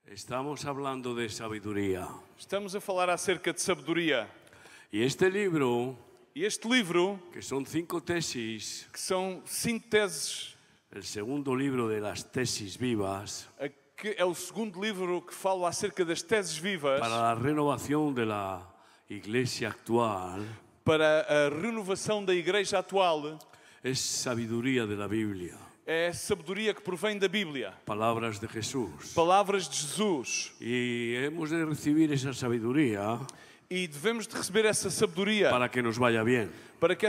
Estamos hablando de sabiduría. Estamos a falar acerca de sabedoria. Y este libro, E este livro, que son 5 tesis, que são 5 teses, el segundo libro de las tesis vivas, que é o segundo livro que fala acerca das teses vivas para la renovación de la iglesia actual, para a renovação da igreja atual, es sabiduría de la Biblia. é sabedoria que provém da Bíblia. Palabras de Jesús. Palavras de Jesus. Y hemos de recibir esa sabiduría E devemos de receber essa sabedoria para que nos vaya bien. para que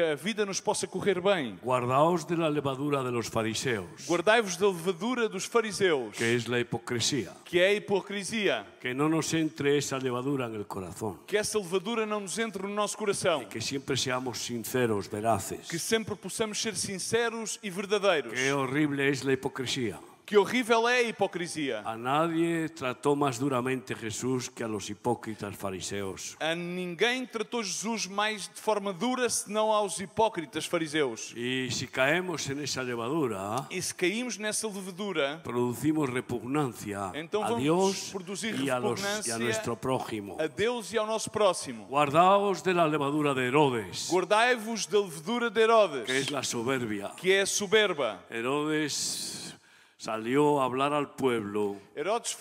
a vida nos possa correr bem. Guardaos de la levadura de los fariseos, Guardai-vos da levadura dos fariseus, que es la hipocresía. que é a hipocrisia. Que no nos entre esa levadura en el corazón. Que essa levadura não nos entre no nosso coração. Que siempre seamos sinceros, veraces. Que sempre possamos ser sinceros e verdadeiros. Qué horrible es la hipocresía. Que horrível é a hipocrisia. A nadie trató más duramente Jesús que a los hipócritas fariseos. A ninguém tratou Jesus mais de forma dura senão aos hipócritas fariseus. Y si caemos en esa levadura, E se caímos nessa levadura, producimos repugnancia então a vamos Dios produzir y a repugnancia nuestro prójimo. a Deus e ao nosso próximo. Guardaos de la levadura de Herodes, Guardai-vos da levadura de Herodes, que es la soberbia. que é a soberba. Herodes salió a hablar al pueblo Herodes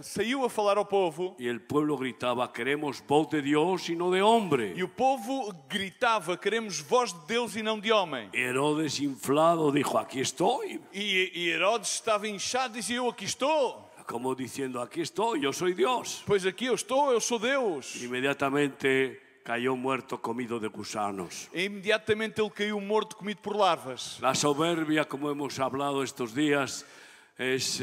saiu a falar ao povo, y el pueblo gritaba: queremos voz de Dios y no de hombre. e o povo gritava: queremos voz de Deus e não de homem. Y Herodes, inflado, dijo: aquí estoy. E Herodes estava inchado e dizia: eu aqui estou. Como diciendo: aquí estoy, yo soy Dios. Pois aqui eu estou, eu sou Deus. Inmediatamente cayó muerto, comido de gusanos. E imediatamente ele caiu morto, comido por larvas. La soberbia, como hemos hablado estos días, es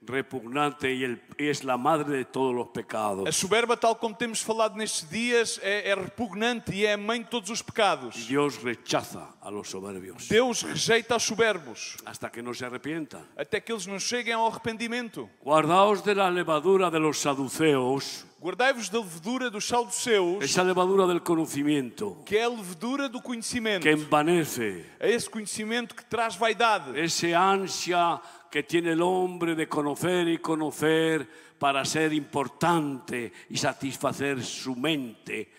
repugnante y es la madre de todos los pecados. A soberba, tal como temos falado nestes dias, é repugnante e é a mãe de todos os pecados. Dios rechaza a los soberbios Deus rejeita aos soberbos, hasta que no se arrepientan. até que eles não cheguem ao arrependimento. Guardaos de la levadura de los saduceos, Guardai-vos da levedura dos saduceus, esa levadura del conocimiento que é a levedura do conhecimento. que envanece, É esse conhecimento que traz vaidade. ese ansia que tiene el hombre de conocer y conocer para ser importante y satisfacer su mente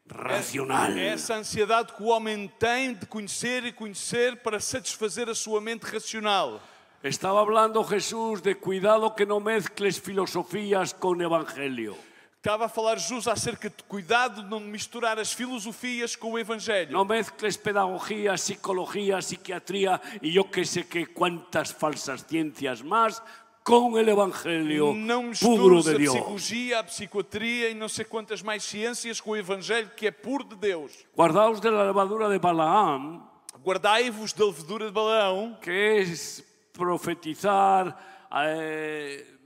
racional. É essa ansiedade que o homem tem de conhecer e conhecer para satisfazer a sua mente racional. Estaba hablando Jesús de cuidado que no mezcles filosofías con evangelio. Estava a falar Jesus acerca de cuidado de não misturar as filosofias com o Evangelho. No mezcles pedagogía, psicología, psiquiatría y yo que sé que cuántas falsas ciencias más con el evangelio Não puro misturas de a Dios. psicologia, a psiquiatria e não sei quantas mais ciências com o Evangelho que é puro de Deus. Guardaos de la levadura de Balaam, Guardai-vos da levedura de Balaão, que es profetizar,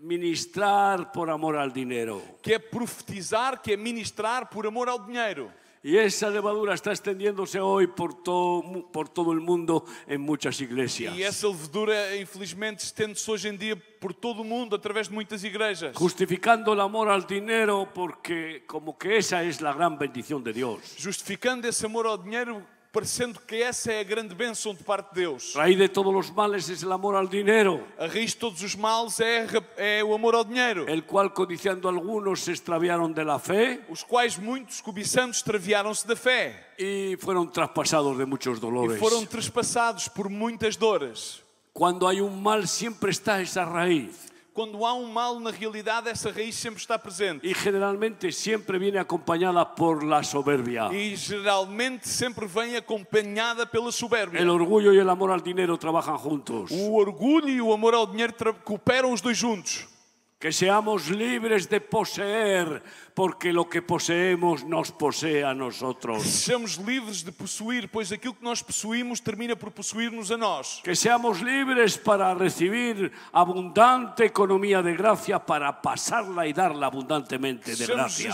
ministrar por amor al dinero. que é profetizar, que é ministrar por amor ao dinheiro. Y esa levadura está extendiéndose hoy por todo el mundo en muchas iglesias. E essa levedura, infelizmente, estende-se hoje em dia por todo o mundo, através de muitas igrejas. Justificando el amor al dinero porque como que esa es la gran bendición de Dios. Justificando esse amor ao dinheiro, parecendo que essa é a grande bênção de parte de Deus. Raíz de todos los males es el amor al dinero, A raiz de todos os males é o amor ao dinheiro, el cual codiciando algunos se extraviaron de la fe os quais muitos, cobiçando, extraviaram-se da fé y fueron traspasados de muchos e dolores. foram trespassados por muitas dores. Cuando hay un mal siempre está esa raíz Quando há mal, na realidade, essa raiz sempre está presente. y generalmente siempre viene acompañada por la soberbia. E geralmente sempre vem acompanhada pela soberbia. El orgullo y el amor al dinero trabajan juntos. O orgulho e o amor ao dinheiro cooperam os dois juntos. Que seamos libres de poseer, porque lo que poseemos nos posee a nosotros. Sejamos livres de possuir, pois aquilo que nós possuímos termina por possuir-nos a nós. Que seamos libres para recibir abundante economía de gracia, para pasarla y darla abundantemente de Sejamos gracia.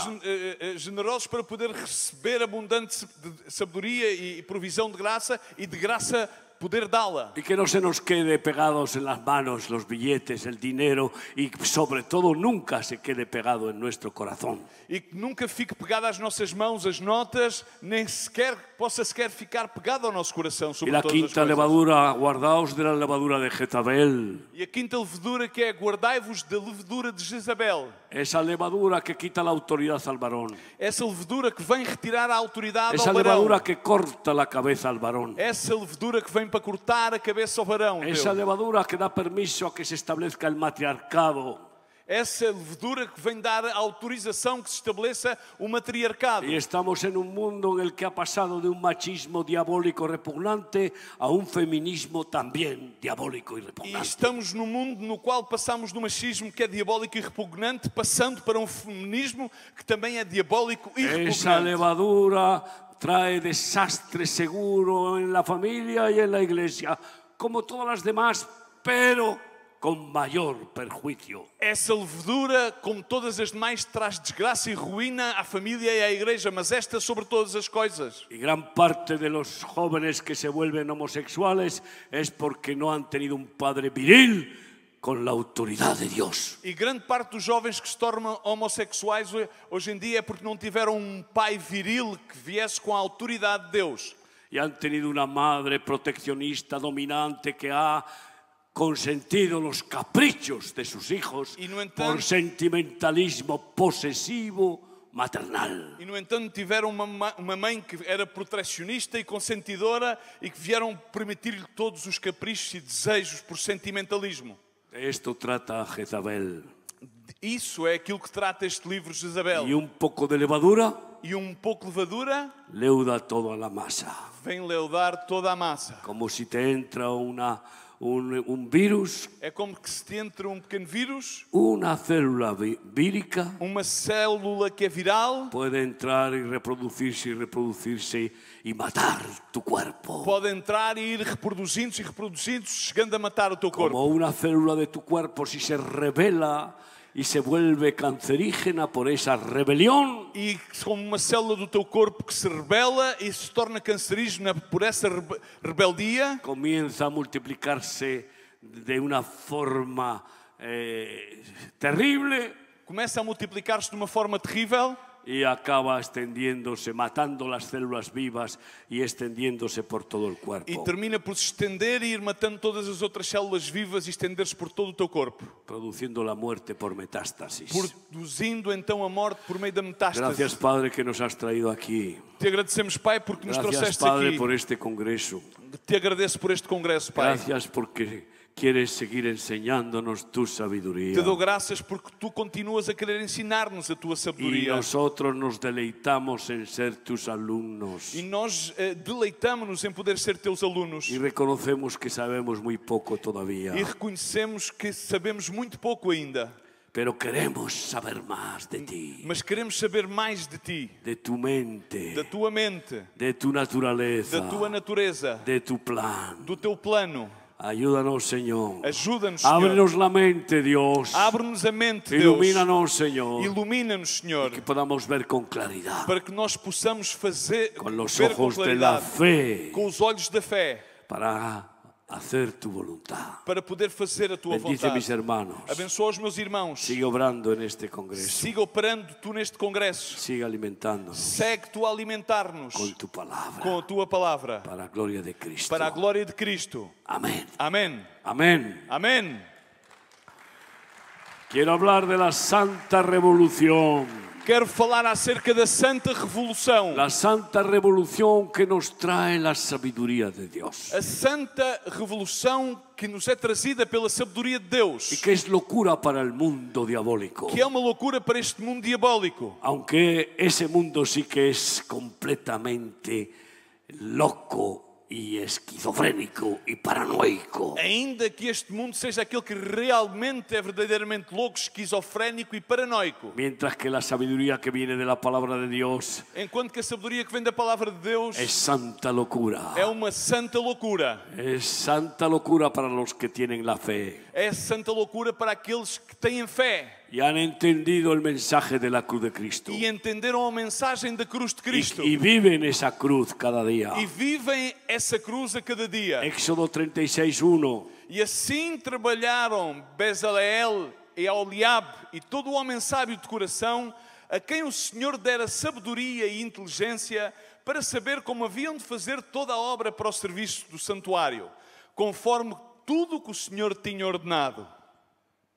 generosos para poder receber abundante sabedoria e provisão de graça e de graça poder dá-la. Y que no se nos quede pegados en las manos los billetes, el dinero y sobre todo nunca se quede pegado en nuestro corazón. E que nunca fique pegada às nossas mãos as notas, nem sequer possa sequer ficar pegado ao nosso coração Y sobre la todas as quinta coisas. levadura, guardaos de la levadura de Jezabel. E a quinta levedura que é guardai-vos da levedura de Jezabel. Esa levadura que quita la autoridad al varón. Essa levedura que vem retirar a autoridade Esa ao varão. levadura que corta la cabeza al varón. Essa levedura que vem para cortar a cabeça ao varão. Esa Deus. levadura que da permiso a que se establezca el matriarcado. Essa levedura que vem dar a autorização que se estabeleça o matriarcado. Y estamos en un mundo en el que ha pasado de un machismo diabólico repugnante a un feminismo también diabólico y E repugnante. estamos num mundo no qual passamos do machismo que é diabólico e repugnante, passando para um feminismo que também é diabólico e Esa repugnante. levadura trae desastre seguro en la familia y en la iglesia, como todas las demás, pero con mayor perjuicio. Essa levedura, como todas as demais, traz desgraça e ruína à família e à igreja, mas esta sobre todas as coisas. Y gran parte de los jóvenes que se vuelven homosexuales es porque no han tenido un padre viril con la autoridad de Dios. E grande parte dos jovens que se tornam homossexuais hoje em dia é porque não tiveram um pai viril que viesse com a autoridade de Deus. Y han tenido una madre proteccionista, dominante, que ha consentido los caprichos de sus hijos Y no entanto- por sentimentalismo posesivo maternal. E, no entanto, tiveram uma mãe que era protecionista e consentidora e que vieram permitir-lhe todos os caprichos e desejos por sentimentalismo. De esto trata Jezabel. Isso é aquilo que trata este livro de Jezabel. Y un poco de levadura E pouco de levadura leuda toda la masa. vem leudar toda a massa. Como si te entra un virus, É como que se te entra um pequeno vírus, una célula vírica uma célula que é viral, puede entrar y reproducirse y matar tu cuerpo. pode entrar e ir reproduzindo-se e reproduzindo-se, chegando a matar o teu corpo. Como una célula de tu cuerpo, si se revela y se vuelve cancerígena por esa rebelión, E como uma célula do teu corpo que se rebela e se torna cancerígena por essa rebeldia, comienza a multiplicarse de una forma terrible começa a multiplicar-se de uma forma terrível y acaba extendiéndose, matando las células vivas y extendiéndose por todo el e cuerpo, termina por se estender e ir matando todas as outras células vivas e estender-se por todo o teu corpo, produciendo la muerte por metástasis. produzindo então a morte por meio da metástase. Gracias, Padre, que nos has traído aquí. Te agradecemos, Pai, porque nos Gracias, trouxeste Padre, aqui. por este congreso. Te agradeço por este congresso, Pai. Gracias porque quieres seguir enseñándonos tu sabiduría. Te dou graças porque tu continuas a querer ensinar-nos a tua Y sabedoria. nosotros nos deleitamos en ser tus alumnos. E nós deleitamos-nos em poder ser teus alunos. Y reconocemos que sabemos muy poco todavía. E reconhecemos que sabemos muito pouco ainda. Pero queremos saber más de ti, Mas queremos saber mais de ti, de tu mente, da tua mente, de tu naturaleza, da tua natureza, de tu plan. do teu plano. Ayúdanos, Señor. Ajuda-nos, Senhor. Ábrenos la mente, Dios. Abre-nos a mente, Deus. Ilumínanos, Señor. Ilumina-nos, Senhor, Que podamos ver con claridad, para que nós possamos fazer con los ver com ojos de la claridade, fe, com os olhos da fé, para hacer tu voluntad. para poder fazer a tua Bendice vontade. mis hermanos. Abençoa os meus irmãos. Sigue obrando en este congreso. Siga operando tu neste congresso. Sigue alimentándonos Segue tu a alimentar-nos con tu palabra. com a tua palavra, Para la gloria de Cristo. para a glória de Cristo. Amén. Amém. Amén. Amém. Quiero hablar de la Santa Revolución. Quero falar acerca da Santa Revolução. La Santa Revolución que nos trae la sabiduría de Dios. A Santa Revolução que nos é trazida pela sabedoria de Y Deus. que es locura para el mundo diabólico. Que é uma loucura para este mundo diabólico. Aunque ese mundo sí que es completamente loco y esquizofrénico y paranoico. Ainda que este mundo seja aquele que realmente é verdadeiramente louco, esquizofrénico e paranoico. Mientras que la sabiduría que viene de la palabra de Dios Enquanto que a sabedoria que vem da palavra de Deus es santa locura. é uma santa loucura. Es santa locura para los que tienen la fe. É É santa loucura para aqueles que têm fé y han entendido el mensaje de la cruz de Cristo. e entenderam a mensagem da cruz de Cristo. Y viven esa cruz cada día. E vivem essa cruz a cada dia. Éxodo 36:1. E assim trabalharam Bezaleel e Aholiab e todo o homem sábio de coração, a quem o Senhor dera sabedoria e inteligência para saber como haviam de fazer toda a obra para o serviço do santuário, conforme tudo o que o Senhor tinha ordenado.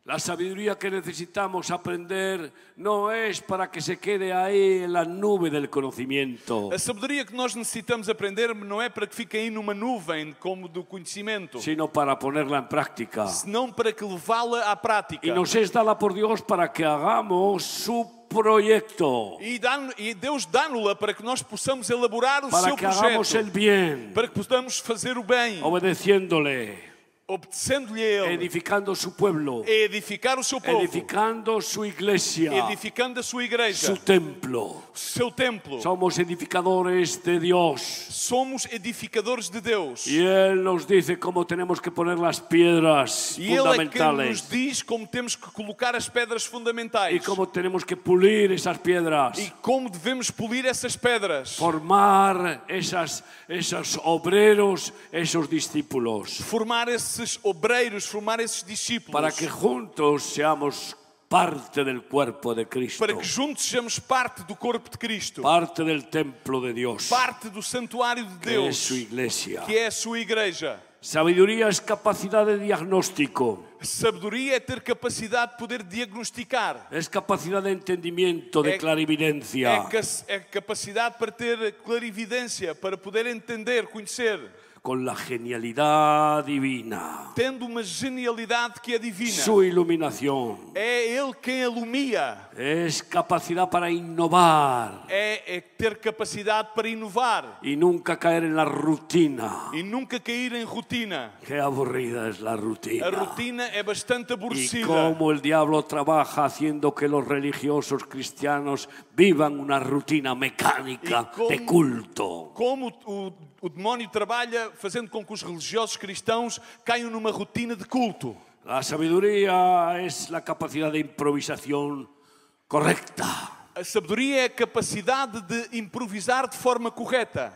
La sabiduría que necesitamos aprender no es para que se quede ahí en la nube del conocimiento, A sabedoria que nós necessitamos aprender não é para que fique aí numa nuvem como do conhecimento, sino para ponerla en práctica. senão para que levá-la à prática. Y nos es dada por Dios para que hagamos su proyecto, E Deus dá-nos-la para que nós possamos elaborar o para seu que hagamos el projeto, bien, para que possamos fazer o bem, obedeciéndole, obedecendo-lhe a Ele, edificando su pueblo, e edificar o seu povo, edificando su iglesia, edificando a sua igreja, su templo. o seu templo. Somos edificadores de Dios. Somos edificadores de Deus. Y Él nos dice cómo tenemos que poner las piedras E Ele é quem nos fundamentales diz como temos que colocar as pedras y fundamentais cómo tenemos que pulir esas piedras, e como devemos polir essas pedras, formar esos obreros, esos discípulos, formar esses obreiros, formar esses discípulos, para que juntos seamos parte del cuerpo de Cristo, para que juntos sejamos parte do corpo de Cristo, parte del templo de Dios, parte do santuário de que es su Deus, iglesia. que é a sua igreja. Sabiduría es capacidad de diagnóstico, Sabedoria é ter capacidade de poder diagnosticar, es capacidad de entendimiento, de É clarividencia, é capacidade para ter clarividência, para poder entender, conhecer, con la genialidad divina, tendo uma genialidade que é divina. su iluminación, É Ele quem ilumina, es capacidad para innovar é ter capacidade para inovar y nunca caer en la rutina. e nunca cair em rotina. Qué aburrida es la A rutina. rotina é bastante Y aborrecida. cómo el diablo trabaja haciendo que los religiosos cristianos vivan una rutina mecánica Y cómo- de culto. Como o demónio trabalha fazendo com que os religiosos cristãos caiam numa rotina de culto. La sabiduría es la capacidad de improvisación correcta, A sabedoria é a capacidade de improvisar de forma correta.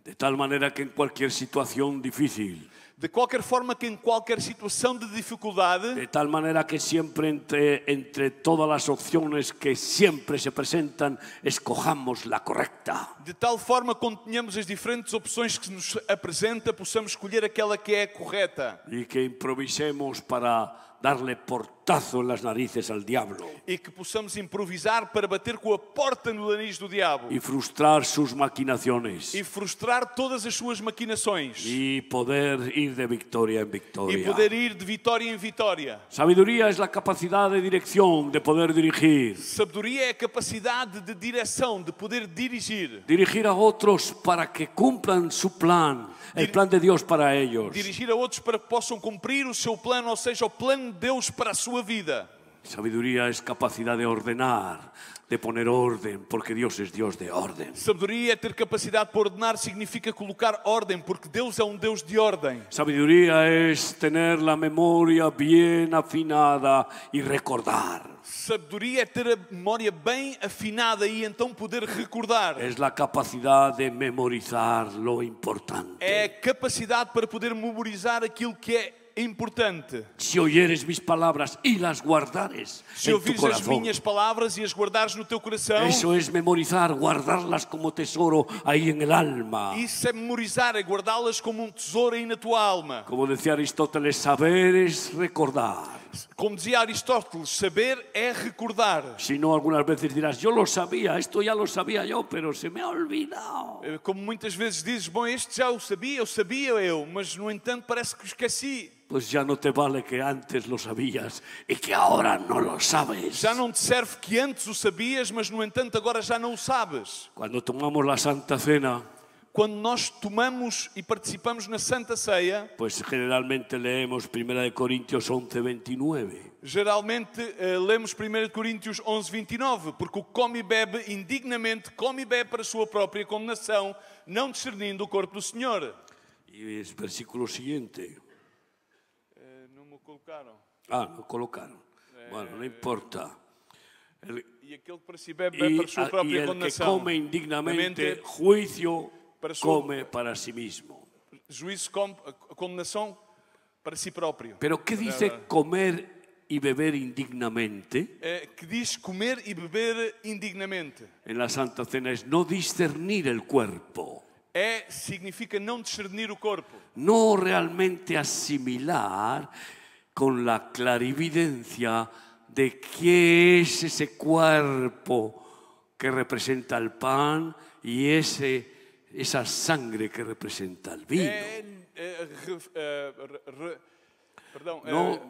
de tal manera que en cualquier situación difícil, De qualquer forma que em qualquer situação de dificuldade, de tal manera que siempre entre todas las opciones que siempre se presentan, escojamos la correcta. de tal forma quando tenhamos as diferentes opções que nos apresenta, possamos escolher aquela que é a correta. Y que improvisemos para darle portazo en las narices al diablo E que possamos improvisar para bater com a porta no nariz do diabo y frustrar sus maquinaciones e frustrar todas as suas maquinações y poder ir de victoria en e victoria. poder ir de vitória em vitória. Sabiduría es la capacidad de dirección, de poder dirigir. Sabedoria é a capacidade de direção, de poder dirigir. Dirigir a otros para que cumplan su plan, el plan de Dios para ellos. Dirigir a outros para que possam cumprir o seu plano, ou seja, o plano de Deus para a sua vida. Sabiduría es capacidad de ordenar, de poner orden, porque Dios es Dios de orden. Sabedoria é ter capacidade para ordenar, significa colocar ordem, porque Deus é um Deus de ordem. Sabiduría es tener la memoria bien afinada y recordar. Sabedoria é ter a memória bem afinada e então poder recordar. Es la capacidad de memorizar lo importante. É a capacidade para poder memorizar aquilo que é importante. Si oyeres mis palabras y las guardares Se en tu ouvires as corazón, minhas palavras e as guardares no teu coração, eso es memorizar, guardarlas como tesoro ahí en el alma. isso é memorizar, é guardá-las como um tesouro aí na tua alma. Como decía Aristóteles, saber es recordar. Como dizia Aristóteles, saber é recordar. Si no, algunas veces dirás, yo lo sabía, esto ya lo sabía yo, pero se me ha olvidado. Como muitas vezes dizes, bom, este já o sabia, mas no entanto parece que o esqueci. Pues ya no te vale que antes lo sabías y que ahora no lo sabes. Já não te serve que antes o sabias, mas no entanto agora já não o sabes. Cuando tomamos la Santa Cena, Quando nós tomamos e participamos na Santa Ceia, pues generalmente leemos 1 Corintios 11:29. geralmente lemos 1 Coríntios 11:29, porque o que come e bebe indignamente, come e bebe para a sua própria condenação, não discernindo o corpo do Senhor. Y el versículo siguiente. No me colocaram. No colocaron. Bueno, no importa. E aquele que para si bebe, bebe para a sua Y própria el que condenação. come indignamente, Mente, juicio para su- come para sí mismo. Juízo, a condenação para si próprio. Pero ¿qué dice comer y beber indignamente? Que diz comer e beber indignamente. En la Santa Cena es no discernir el cuerpo, Significa não discernir o corpo. no realmente asimilar con la clarividencia de qué es ese cuerpo que representa el pan y esa sangre que representa el vino. Perdão, Não,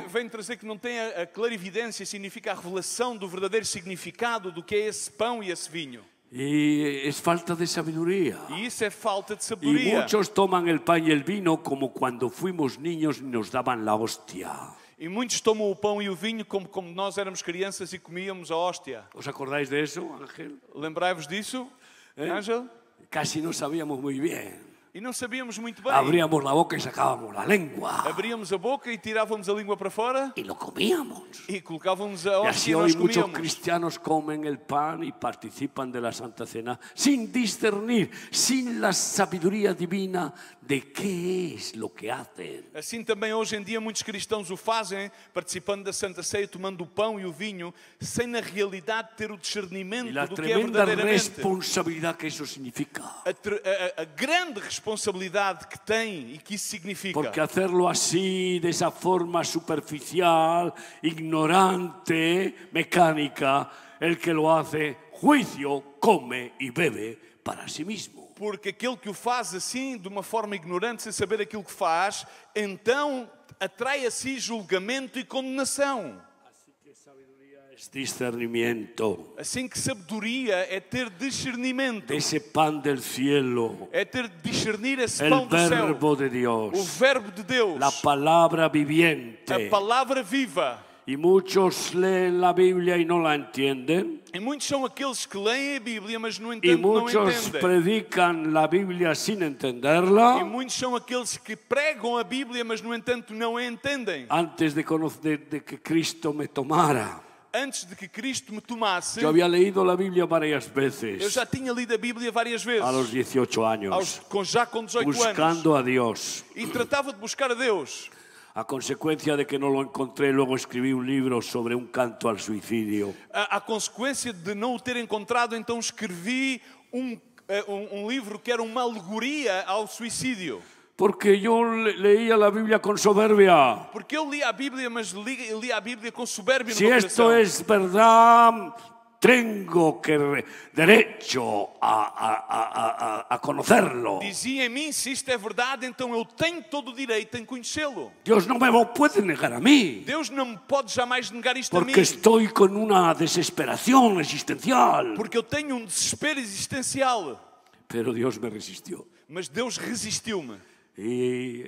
vem trazer que não tem a clarividência, significa a revelação do verdadeiro significado do que é esse pão e esse vinho. Y es falta de sabiduría. E isso é falta de Y sabedoria. muchos toman el pan y el vino como cuando fuimos niños y nos daban la hostia. E muitos tomam o pão e o vinho como nós éramos crianças e comíamos a hóstia. ¿Os acordáis de eso, Ángel? Lembrai-vos disso, Ângelo? Casi no sabíamos muy bien. E não sabíamos muito bem. Abríamos la boca y sacábamos la lengua. Abríamos a boca e tirávamos a língua para fora Y lo comíamos. e colocávamos a Y hóstia así e hoy nós muchos comíamos. cristianos comen el pan y participan de la Santa Cena sin discernir, sin la sabiduría divina de qué es lo que hacen. Assim também hoje em dia muitos cristãos o fazem, participando da Santa Ceia, tomando o pão e o vinho, sem na realidade ter o Y discernimento la do que é tremenda verdadeiramente. responsabilidad que eso significa. A grande responsabilidade que tem e que isso significa. Porque hacerlo así, de esa forma superficial, ignorante, mecánica, el que lo hace, juicio, come y bebe para sí mismo. Porque aquele que o faz assim, de uma forma ignorante, sem saber aquilo que faz, então atrai a si julgamento e condenação. Es discernimiento Assim que sabedoria é ter discernimento. de ese pan del cielo, É ter de discernir esse el pão do céu. verbo de O Dios, verbo de Deus. la palabra A viviente. palavra viva. Y muchos leen la Biblia y no la entienden. E muitos são aqueles que leem a Bíblia, mas não Y entendem. Não muchos entendem. predican la Biblia sin E entenderla. muitos são aqueles que pregam a Bíblia, mas no entanto não a entendem. Antes de que Cristo me tomara, Antes de que Cristo me tomasse, yo había leído la Biblia varias eu veces, já tinha lido a Bíblia várias vezes. a los 18 años, Já com 18 anos. buscando a Dios. E tratava de buscar a Deus. A consecuencia de que no lo encontré, luego escribí un libro sobre un canto al suicidio. A consequência de não o ter encontrado, então escrevi um livro que era uma alegoria ao suicídio. Porque yo leía la Biblia con soberbia. Porque eu li a Bíblia, mas li a Bíblia com soberbia no Si meu esto coração. es verdad, tengo derecho a conocerlo. Dizia em mim, se isto é verdade, então eu tenho todo o direito em conhecê-lo. Dios no me lo puede negar a mí, Deus não me pode jamais negar isto a mim. porque estoy con una desesperación existencial. Porque eu tenho um desespero existencial. Pero Dios me resistió Mas Deus resistiu-me. y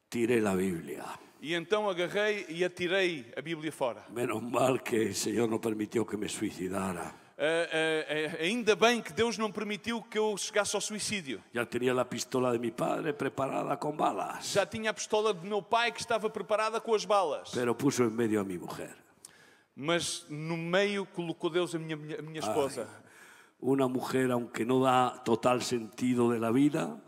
tiré la Biblia. E então agarrei e atirei a Bíblia fora. Menos mal que el Señor no permitió que me suicidara. Ainda bem que Deus não permitiu que eu chegasse ao suicídio. Ya tenía la pistola de mi padre preparada con balas, Já tinha a pistola do meu pai que estava preparada com as balas. pero puso en medio a mi mujer. Mas no meio colocou Deus a minha esposa. Una mujer, aunque no da total sentido de la vida,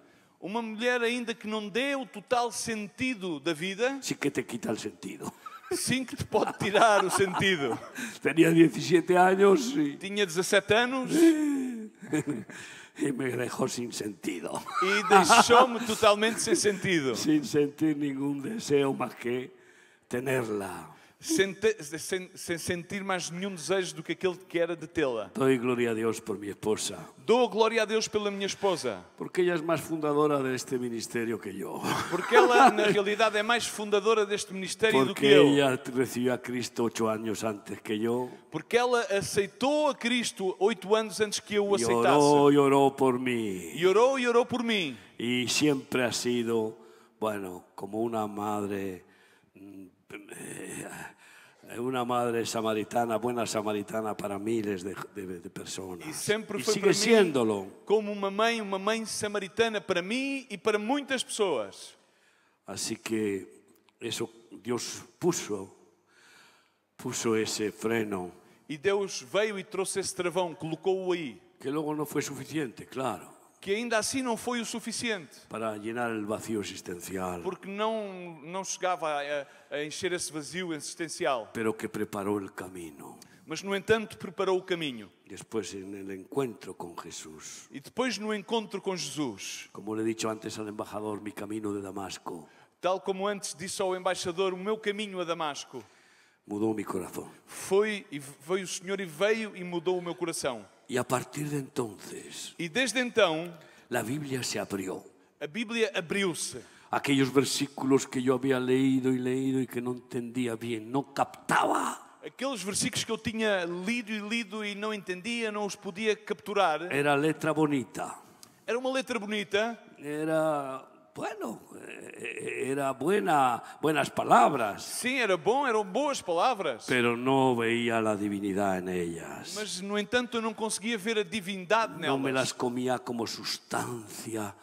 Uma mulher ainda que não dê o total sentido da vida, sí que te quita el sentido. sim que te pode tirar o sentido. Tenía 17 años Tinha 17 anos y me dejó sin sentido, e deixou-me totalmente sem sentido. sin sentir ningún deseo más que tenerla. Sem sentir mais nenhum desejo do que aquele que era de tê-la. Doy gloria a Dios por mi esposa, Dou glória a Deus pela minha esposa, porque ella es más fundadora de este ministerio que yo. porque ela na realidade é mais fundadora deste ministério do que Porque eu. ella recibió a Cristo 8 años antes que yo. Porque ela aceitou a Cristo 8 anos antes que eu o Y aceitasse. oró por mí. E orou por mim. Y siempre ha sido, bueno, como una madre samaritana, buena samaritana para miles de personas. E sempre Y foi sigue para mim siéndolo. como uma mãe samaritana para mim e para muitas pessoas. Así que eso Dios puso ese freno, E Deus veio e trouxe esse travão, colocou-o aí. que luego no fue suficiente, claro, Que ainda assim não foi o suficiente. para llenar el vacío existencial, Porque não chegava a encher esse vazio existencial. pero que preparó el camino. Mas, no entanto, preparou o caminho. Después en el encuentro con Jesús, E depois, no encontro com Jesus, como le he dicho antes al embajador, mi camino de Damasco tal como antes disse ao embaixador, o meu caminho a Damasco, mudó mi corazón. foi o Senhor e veio e mudou o meu coração. Y a partir de entonces, E desde então, la Biblia se abrió. a Bíblia abriu-se. Aquellos versículos que yo había leído y que no entendía bien, no captaba. Aqueles versículos que eu tinha lido e não entendia, não os podia capturar. Era letra bonita, Era uma letra bonita, era buenas palabras, sim, era bom, eram boas palavras. pero no veía la divinidad en ellas. Mas, no entanto, eu não conseguia ver a divindade No me nelas. las comía como sustancia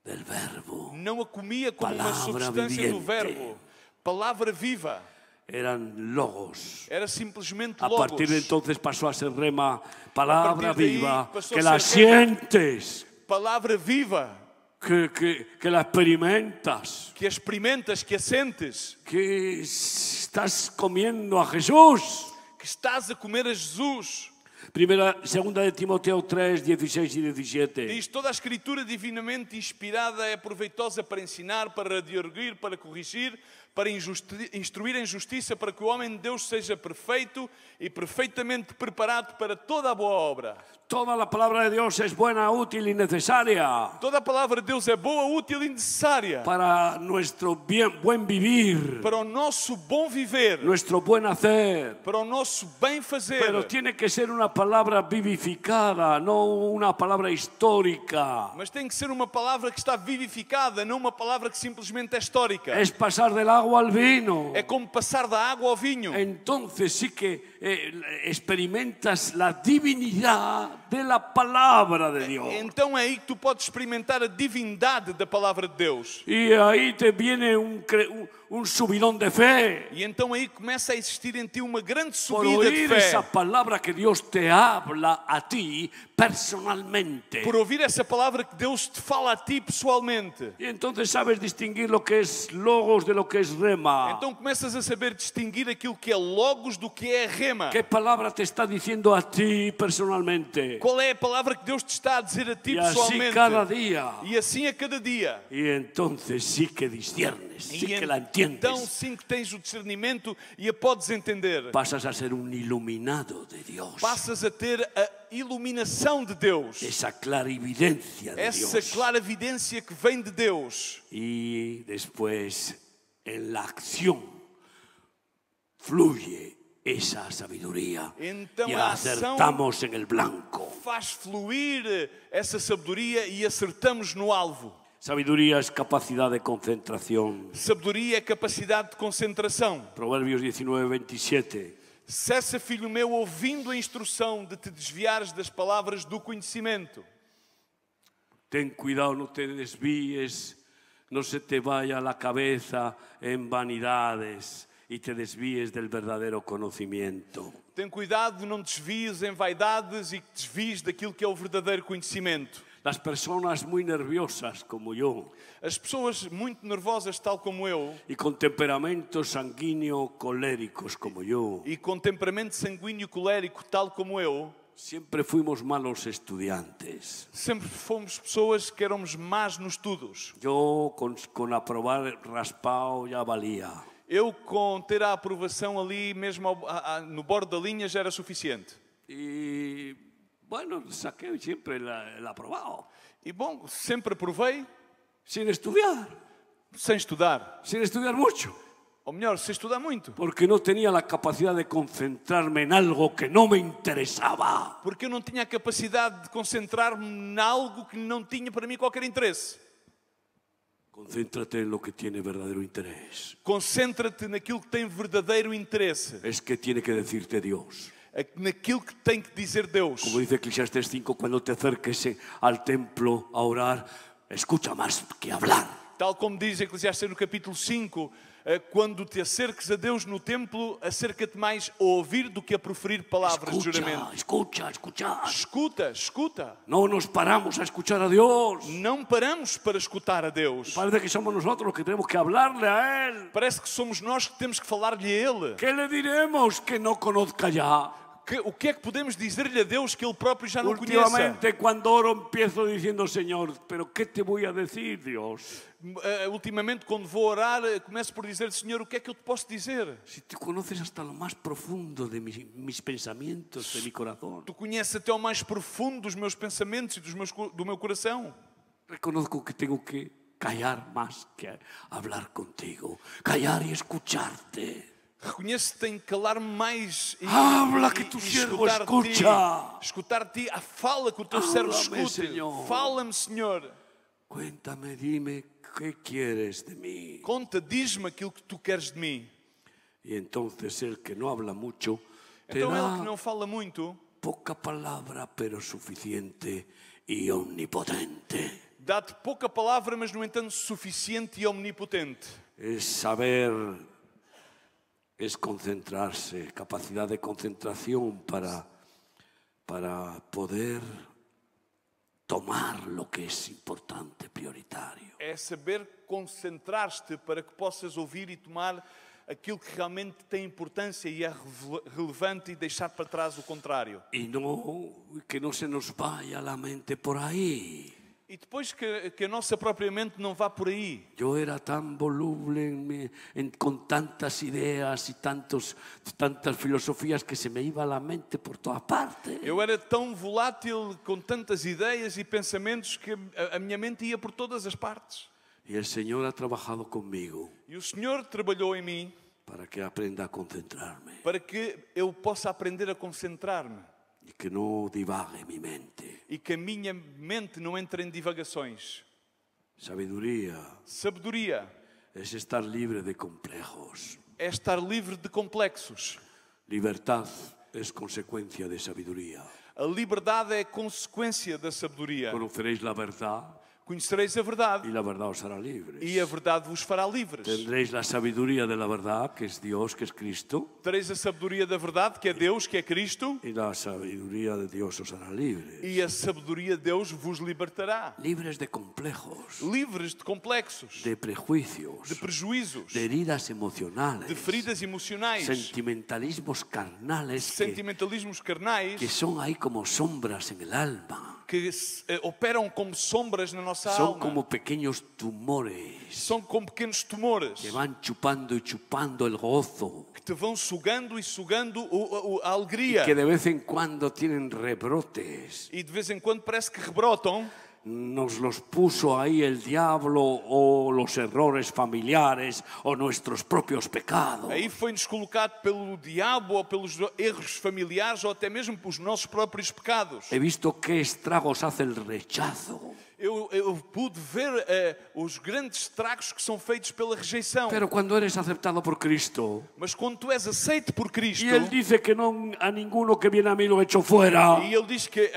del verbo. Não a comia como uma Palavra substância do viviente. verbo. Palavra viva. Eran logos. Era simplesmente A logos. partir de entonces pasó a ser rema, palabra partir de ahí viva, pasó que a la ser rema. sientes, Palavra viva. que la experimentas, Que a experimentas, que a sentes. que estás comiendo a Jesús. Que estás a comer a Jesus. Segunda de Timoteo 3, 16 y 17. Diz, toda a escritura divinamente inspirada é proveitosa para ensinar, para redarguir, para corrigir, para instruir em justiça, para que o homem de Deus seja perfeito e perfeitamente preparado para toda a boa obra. Toda la palabra de Dios es buena, útil y necesaria Toda a palavra de Deus é boa, útil e necessária para nuestro buen vivir, para o nosso bom viver, nuestro buen hacer. para o nosso bem fazer. Pero tiene que ser una palabra vivificada, no una palabra histórica. Mas tem que ser uma palavra que está vivificada, não uma palavra que simplesmente é histórica. Es pasar del agua al vino. É como passar da água ao vinho. Entonces sí que experimentas la divinidad de la palabra de Dios. Então é aí que tu podes experimentar a divindade da palavra de Deus. Y ahí te viene un subidón de fe. E então aí começa a existir em ti uma grande Por subida de oír fé. esa palabra que Dios te habla a ti personalmente. Por ouvir essa palavra que Deus te fala a ti pessoalmente. Y entonces sabes distinguir lo que es logos de lo que es rema. Então começas a saber distinguir aquilo que é logos do que é rema. ¿Qué palabra te está diciendo a ti personalmente? Qual é a palavra que Deus te está a dizer a ti Y así pessoalmente? cada día. E assim a cada dia. Y entonces sí que disciernes, sí que la Então entiendes. sim que tens o discernimento e a podes entender. Pasas a ser un iluminado de Dios. Passas a ter a iluminação de Deus. Esa clarividencia de Essa Dios. clara evidência que vem de Deus. Y después en la acción fluye esa sabiduría. Então Y a ação acertamos en el blanco. faz fluir essa sabedoria e acertamos no alvo. Sabiduría es capacidad de concentración. Sabedoria é capacidade de concentração. Proverbios 19, 27. Cessa, filho meu, ouvindo a instrução de te desviares das palavras do conhecimento. Ten cuidado, no te desvíes, no se te vaya la cabeza en vanidades y te desvíes del verdadero conocimiento. Tem cuidado de não desvies em vaidades e que desvies daquilo que é o verdadeiro conhecimento. Las personas muy nerviosas como yo As pessoas muito nervosas, tal como eu, y con temperamento sanguíneo coléricos como yo, e com temperamento sanguíneo colérico, tal como eu, siempre fuimos malos estudiantes. sempre fomos pessoas que éramos más nos estudos. Yo con aprobar raspado ya valía. Eu, com ter a aprovação ali, mesmo no bordo da linha, já era suficiente. Y bueno, saqué siempre el aprobado. E bom, sempre aprovei Sin estudiar sem estudar mucho. Ou melhor, sem estudar muito. Porque no tenía la capacidad de concentrarme en algo que no me interesaba. Porque eu não tinha a capacidade de concentrar-me em algo que não tinha para mim qualquer interesse. Concéntrate en lo que tiene verdadero interés. Concentra-te naquilo que tem verdadeiro interesse. Es que tiene que decirte Dios. Naquilo que tem que dizer Deus. Como dice Eclesiastés 5, cuando te acerques al templo a orar, escucha más que hablar. Tal como diz Eclesiastes no capítulo 5, quando te acerques a Deus no templo, acerca-te mais a ouvir do que a proferir palavras de juramento. Escucha. Escuta, escuta. No nos paramos a escuchar a Dios. Não paramos para escutar a Deus. Parece que somos nosotros los que tenemos que hablarle a Él. Parece que somos nós que temos que falar-lhe a Ele. ¿Qué le diremos que no conozca ya? O que é que podemos dizer-lhe a Deus que Ele próprio já não conheça? Últimamente, cuando oro, empiezo diciendo, Señor, ¿pero qué te voy a decir, Dios? Ultimamente, quando vou orar, começo por dizer, Senhor, o que é que eu te posso dizer? Si tú conoces hasta lo más profundo de mis pensamientos, de mi corazón. Tu conheces até o mais profundo dos meus pensamentos e do meu coração. Reconozco que tengo que callar más que hablar contigo. Callar y escucharte. Reconheço que tenho que calar-me mais e Habla que tu siervo escucha. Escutar-te. Fala que o teu servo Háblame, escute. Senhor. Fala-me, Senhor. Cuéntame, dime, ¿qué quieres de mí? Conta, diz-me aquilo que tu queres de mim. Y entonces el que no habla mucho te Então ele da que não fala muito, poca palabra, pero suficiente y omnipotente. dá-te pouca palavra, mas no entanto suficiente e omnipotente. Es saber, es concentrarse, capacidad de concentración para poder tomar lo que es importante, prioritario. É saber concentrar-te para que possas ouvir e tomar aquilo que realmente tem importância e é relevante e deixar para trás o contrário. Y que no se nos vaya la mente por ahí. E depois que a nossa própria mente não vá por aí. Yo era tan voluble con tantas ideas y tantas filosofías que se me iba la mente por todas partes. Eu era tão volátil com tantas ideias e pensamentos que a minha mente ia por todas as partes. Y el Señor ha trabajado conmigo E o Senhor trabalhou em mim para que aprenda a concentrarme para que eu possa aprender a concentrar-me y que no divague mi mente. e que a minha mente não entre em divagações. Sabiduría Sabedoria es estar libre de complejos. é estar livre de complexos. Libertad es consecuencia de sabiduría. A liberdade é consequência da sabedoria. Conoceréis la verdad Conhecereis a verdade y la verdad os hará libres. e a verdade vos fará livres. Tendréis la sabiduría de la verdad, que es Dios, que es Cristo, Tereis a sabedoria da verdade, que é Deus, que é Cristo, y la sabiduría de Dios os hará libres. e a sabedoria de Deus vos libertará. Libres de complejos, Livres de complexos, de prejuicios, de prejuízos, de heridas emocionales, de feridas emocionais, sentimentalismos carnales sentimentalismos carnais que son ahí como sombras en el alma. que operam como sombras na nossa Son alma. como pequeños tumores São como pequenos tumores que van chupando y chupando el gozo, que te vão sugando e sugando a alegria. que de vez en cuando tienen rebrotes. E de vez em quando parece que rebrotam. Nos los puso ahí el diablo o los errores familiares o nuestros propios pecados. Aí foi-nos colocado pelo diabo ou pelos erros familiares ou até mesmo pelos nossos próprios pecados. He visto qué estragos hace el rechazo. Eu pude ver os grandes estragos que são feitos pela rejeição. Pero cuando eres aceptado por Cristo Mas quando tu és aceito por Cristo, y Él dice que no a ninguno que viene a mí lo echo fuera, e Ele diz que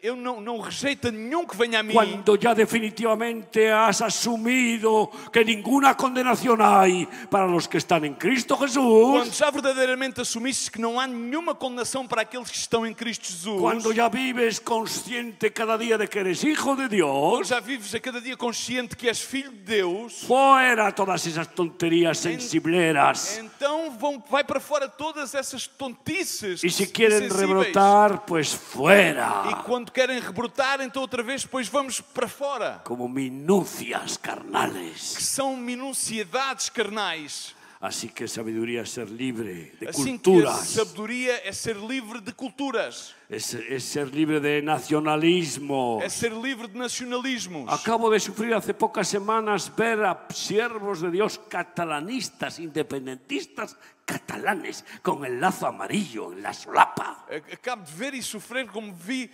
eu não rejeito nenhum que venha a mim. cuando ya definitivamente has asumido que ninguna condenación hay para los que están en Cristo Quando Jesús, já verdadeiramente assumiste que não há nenhuma condenação para aqueles que estão em Cristo Jesus, cuando ya vives consciente cada día de que eres hijo de quando Dios, já vives a cada dia consciente que és filho de Deus, fuera todas esas tonterías sensibleras. então vai para fora todas essas tontices Y si quieren insensíveis. rebrotar, pues fuera. E quando querem rebrotar, então outra vez, depois vamos para fora. Como minucias Que carnales. são minuciedades carnais. Así que sabiduría es ser libre de Assim que a culturas, sabedoria é ser livre de culturas. es ser libre de nacionalismo. É ser livre de nacionalismos. Acabo de sufrir hace pocas semanas ver a siervos de Dios catalanistas, independentistas catalanes, con el lazo amarillo en la solapa. Acabo de ver e sofrer como vi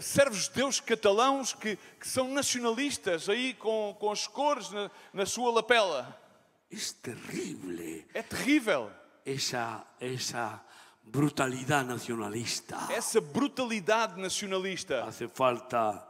servos de Deus catalãos que são nacionalistas aí com as cores na sua lapela. Es terrible É terrível. esa brutalidad nacionalista. Essa brutalidade nacionalista. Hace falta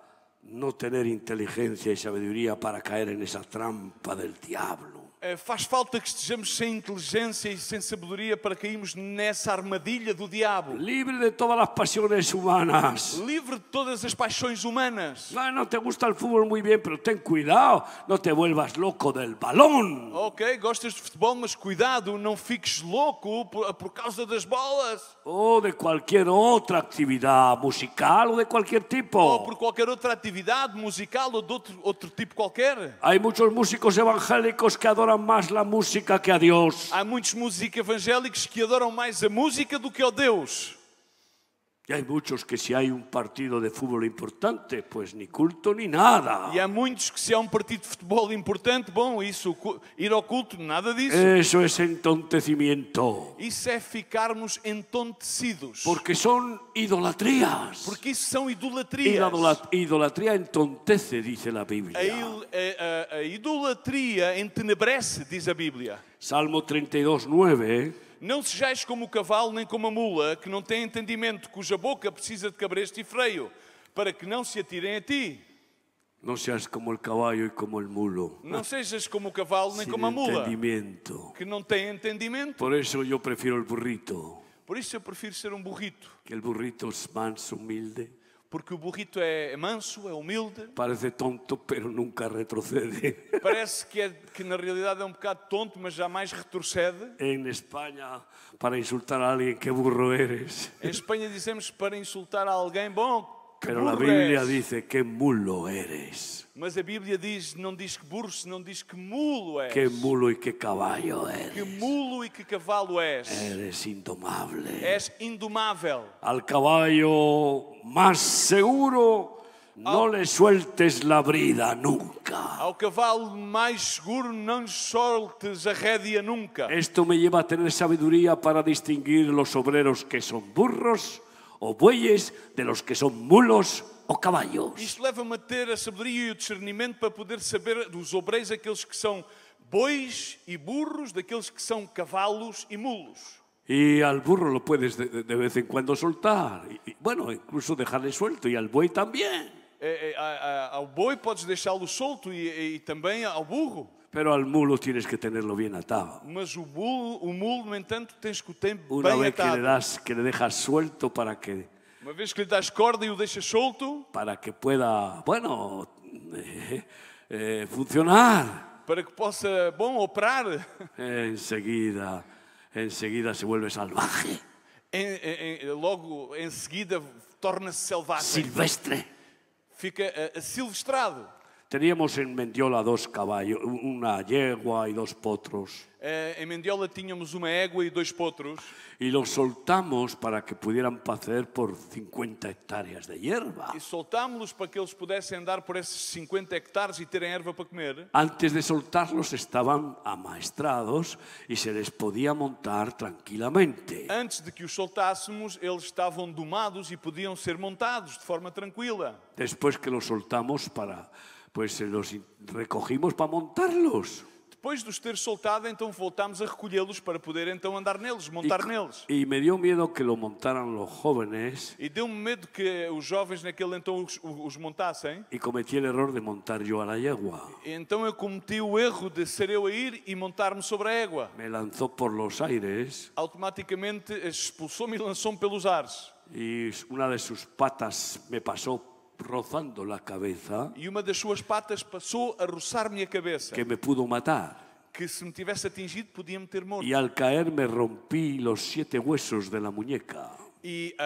no tener inteligencia y sabiduría para caer en esa trampa del diablo. Faz falta que estejamos sem inteligência e sem sabedoria para cairmos nessa armadilha do diabo. Libre de todas las pasiones humanas. Livre de todas as paixões humanas. No te gusta el fútbol muy bien, pero ten cuidado, no te vuelvas loco del balón. Ok, gostas de futebol, mas cuidado, não fiques louco por causa das bolas. O de cualquier otra actividad musical o de cualquier Ou tipo. por qualquer outra atividade musical ou de outro tipo qualquer. Hay muchos músicos evangélicos que adoran más la música que a Dios. Há muitos músicos evangélicos que adoram mais a música do que ao Deus. Y hay muchos que si hay un partido de fútbol importante, pues ni culto ni nada. E há muitos que se há partido de futebol importante, bom, isso, ir ao culto, nada disso. Eso es entontecimiento. Isso é ficarmos entontecidos. Porque son idolatrías. Porque isso são Y idolatrias. la idolatría entontece, dice la Biblia. A idolatria entenebrece, diz a Bíblia. Salmo 32:9. Não sejais como o cavalo nem como a mula, que não tem entendimento, cuja boca precisa de cabresto e freio, para que não se atirem a ti. No seas como el caballo y como el mulo. Não sejas como o cavalo nem Sin como a mula, entendimiento. que não tem entendimento. Por eso yo prefiero el burrito. Por isso eu prefiro ser burrito. Que el burrito es manso, humilde. Porque o burrito é manso, é humilde. Parece tonto, pero nunca retrocede. Parece que na realidade é bocado tonto, mas jamais retrocede. En España, para insultar a alguien, qué burro eres. Em Espanha dizemos para insultar a alguém, bom, que Pero la burro Biblia és. dice, qué mulo eres. Mas a Bíblia diz, não diz que burro, senão diz que mulo és. Qué mulo y qué caballo Que eres. mulo e que cavalo és. Eres indomable. És indomável. Al caballo más seguro, no le sueltes la brida nunca. Ao cavalo mais seguro não lhe soltes a rédea nunca. Esto me lleva a tener sabiduría para distinguir los obreros que son burros o bueyes de los que son mulos o caballos. Isto leva-me a ter a sabedoria e o discernimento para poder saber dos obreiros aqueles que são bois e burros, daqueles que são cavalos e mulos. Y al burro lo puedes de vez en cuando soltar. Y, bueno, incluso dejarle suelto. Y al buey también. Ao boi podes deixá-lo solto e também ao burro. Pero al mulo tienes que tenerlo bien atado. Mas o mulo, no entanto, tens que o ter Una bem vez atado. que le dejas suelto para que Uma vez que lhe das corda e o deixas solto, pueda, bueno, funcionar. para que possa, bom, operar, Enseguida se vuelve salvaje, logo em seguida torna-se selvagem. silvestre. Fica silvestrado. Teníamos en Mendiola 2 caballos, una yegua y 2 potros. Em Mendiola tínhamos uma égua e 2 potros. Y los soltamos para que pudieran pacer por 50 hectáreas de hierba. E soltámos-los para que eles pudessem andar por esses 50 hectares e terem erva para comer. Antes de soltarlos estaban amaestrados y se les podía montar tranquilamente. Antes de que os soltássemos, eles estavam domados e podiam ser montados de forma tranquila. Después que los soltamos pues los recogimos para montarlos. Depois de os ter soltado, então voltámos a recolhê-los para poder então andar neles, montar neles. Y me dio miedo que lo montaran los jóvenes E deu-me medo que os jovens naquele então os montassem. y cometí el error de montar yo a la yegua. E então eu cometi o erro de ser eu a ir e montar-me sobre a égua. Me lanzó por los aires Automaticamente expulsou-me e lançou-me pelos ares. y una de sus patas me pasó rozando la cabeza, E uma das suas patas passou a roçar-me a cabeça. que me pudo matar. Que se me tivesse atingido, podia-me ter morto. Y al caer me rompí los 7 huesos de la muñeca. E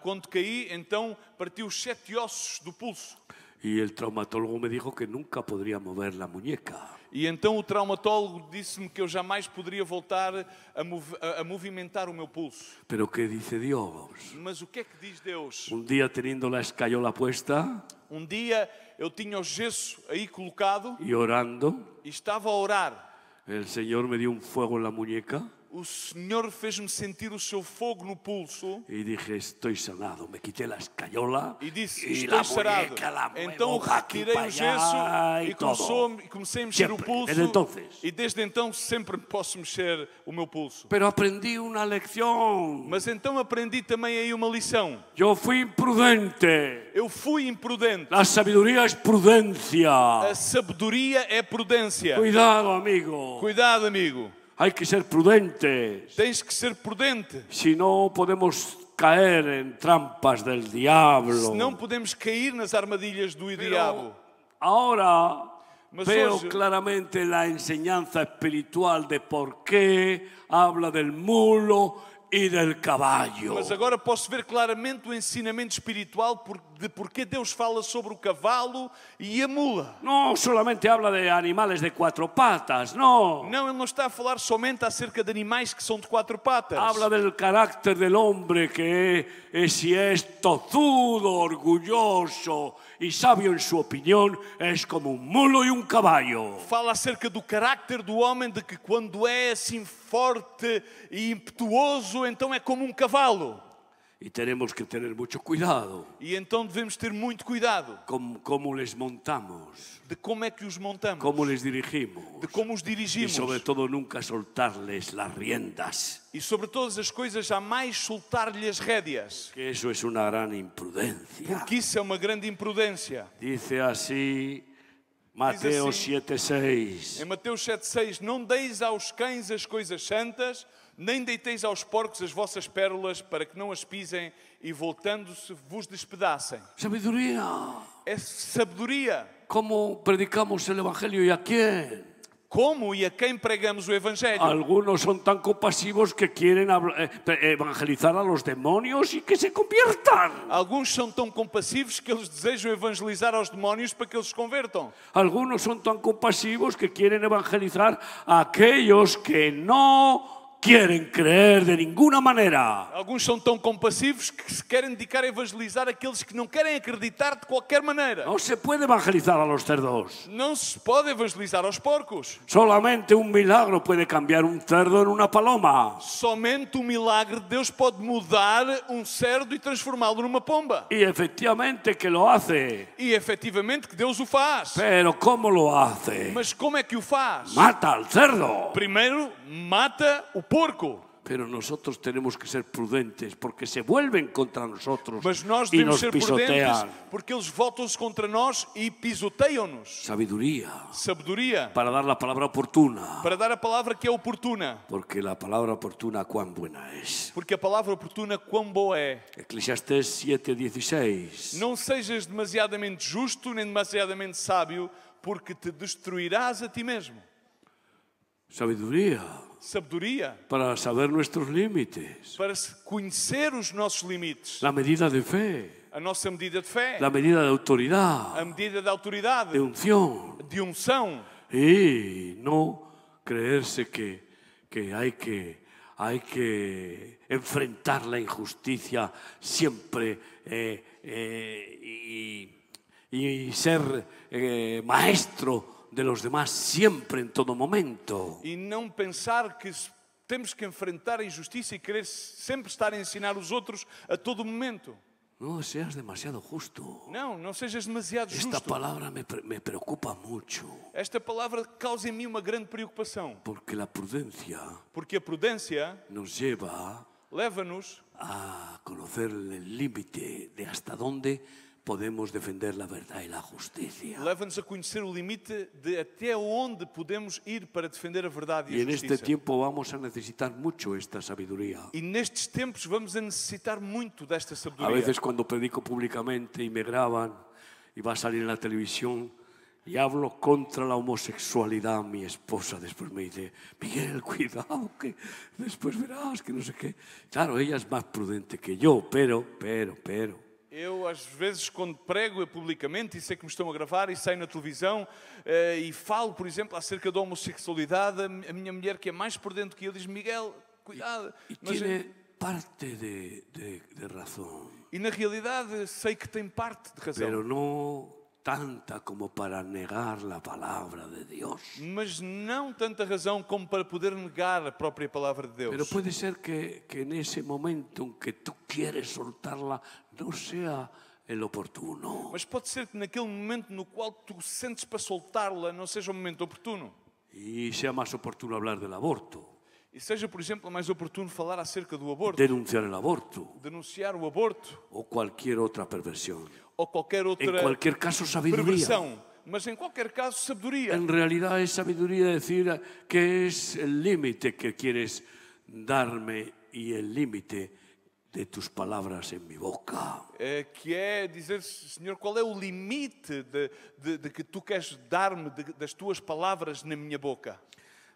quando caí, então parti os 7 ossos do pulso. Y el traumatólogo me dijo que nunca podría mover la muñeca. E então o traumatólogo disse-me que eu jamais poderia voltar a movimentar o meu pulso. Pero ¿qué dice Dios? Mas o que é que diz Deus? Un día teniendo la escayola puesta Dia eu tinha o gesso aí colocado y orando, e estava a orar. el Señor me dio un fuego en la muñeca o Senhor fez-me sentir o seu fogo no pulso y dije, estoy sanado. Me quité la escayola e disse, y estou la sarado. muñeca la Então muevo pa' aquí, retirei pa' o gesso allá e y todo. comecei a mexer o Sempre, pulso. desde entonces. E desde então sempre posso mexer o meu pulso. Pero aprendí una lección. Mas então aprendi também aí uma lição. Yo fui imprudente. Eu fui imprudente. La sabiduría es prudencia. A sabedoria é prudência. Cuidado, amigo. Cuidado, amigo. Hay que ser prudentes. Tens que ser prudente. Si no, podemos caer en trampas del diablo. Senão podemos cair nas armadilhas do diabo. Ahora Mas veo hoje- claramente la enseñanza espiritual de por qué habla del mulo y del caballo. Mas agora posso ver claramente o ensinamento espiritual de porque Deus fala sobre o cavalo e a mula. No solamente habla de animales de cuatro patas, no. Não, ele não está a falar somente acerca de animais que são de quatro patas. Habla del carácter del hombre que si es tozudo, orgulloso y sabio en su opinión, es como un mulo y un caballo. Fala acerca do carácter do homem, de que quando é assim forte e impetuoso, então é como um cavalo. Y tenemos que tener mucho cuidado E então devemos ter muito cuidado con cómo les montamos, de como é que os montamos, cómo les dirigimos. de como os Y dirigimos. sobre todo nunca soltarles las riendas, E sobre todas as coisas, jamais soltar-lhe as rédeas. que eso es una gran imprudencia. Que isso é uma grande imprudência. Dice así Mateo así, 7:6. Em Mateus 7,6, não deis aos cães as coisas santas, nem deiteis aos porcos as vossas pérolas, para que não as pisem e voltando-se vos despedacem. Sabiduría. É sabedoria. ¿Cómo predicamos el Evangelio y a quién? Como e a quem pregamos o Evangelho? Algunos son tan compasivos que quieren evangelizar a los demonios y que se conviertan. Alguns são tão compassivos que eles desejam evangelizar aos demónios para que eles se convertam. Algunos son tan compasivos que quieren evangelizar a aquellos que no quieren creer de ninguna manera. Alguns são tão compassivos que se querem dedicar a evangelizar aqueles que não querem acreditar de qualquer maneira. No se puede evangelizar a los cerdos. Não se pode evangelizar aos porcos. Solamente un milagro puede cambiar un cerdo en una paloma. Somente o milagre de Deus pode mudar um cerdo e transformá-lo numa pomba. Y efectivamente que lo hace. E efetivamente que Deus o faz. Pero ¿cómo lo hace? Mas como é que o faz? Mata al cerdo. Primeiro, mata o porco. Pero nosotros tenemos que ser prudentes porque se vuelven contra nosotros Mas nós y devemos nos ser prudentes pisotean. porque eles voltam-se contra nós e pisoteiam-nos. Sabiduría Sabedoria para dar la palabra oportuna. para dar a palavra que é oportuna. Porque la palabra oportuna cuán buena es. Porque a palavra oportuna quão boa é. Eclesiastés 7:16. Não sejas demasiadamente justo nem demasiadamente sábio, porque te destruirás a ti mesmo. Sabiduría Sabedoria para saber nuestros límites. para conhecer os nossos limites. La medida de fe. A nossa medida de fé, La medida de autoridad. a medida de autoridade, De unción. de unção. Y no creerse que hay que enfrentar la injusticia siempre y ser maestro de los demás siempre en todo momento. E não pensar que temos que enfrentar a injustiça e querer sempre estar a ensinar os outros a todo momento. No seas demasiado justo. Não sejas demasiado Esta justo. palabra me preocupa mucho Esta palavra causa em mim uma grande preocupação, porque la prudencia porque a prudência nos lleva leva-nos a conocer el límite de hasta dónde podemos defender la verdad y la justicia. leva-nos a conhecer o limite de até onde podemos ir para defender a verdade Y e a en este justiça. tiempo vamos a necesitar mucho esta sabiduría. E nestes tempos vamos a necessitar muito desta A sabedoria. veces cuando predico públicamente y me graban y va a salir en la televisión y hablo contra la homosexualidad, mi esposa después me dice, Miguel, cuidado, que después verás que no sé qué. Claro, ella es más prudente que yo, pero. Eu, às vezes, quando prego publicamente e sei que me estão a gravar e saio na televisão e falo, por exemplo, acerca da homossexualidade, a minha mulher, que é mais por dentro que eu, diz: Miguel, cuidado. Y tiene parte de razón, E na realidade sei que tem parte de razão. pero no tanta como para negar la palabra de Dios. mas não tanta razão como para poder negar a própria palavra de Pero Deus. puede ser que en ese momento en que tú quieres soltarla no sea el oportuno. Mas pode ser que naquele momento no qual tu sentes para soltá-la não seja o momento oportuno. Y sea más oportuno hablar del aborto, E seja, por exemplo, mais oportuno falar acerca do aborto, denunciar el aborto denunciar o aborto o cualquier otra perversión. ou qualquer En outra cualquier caso, sabiduría. perversão. Mas em qualquer caso, sabedoria. En realidad es sabiduría decir qué es el límite que quieres darme y el límite de tus palabras en mi boca. Que é dizer, Senhor, qual é o limite de que tu queres dar-me das tuas palavras na minha boca.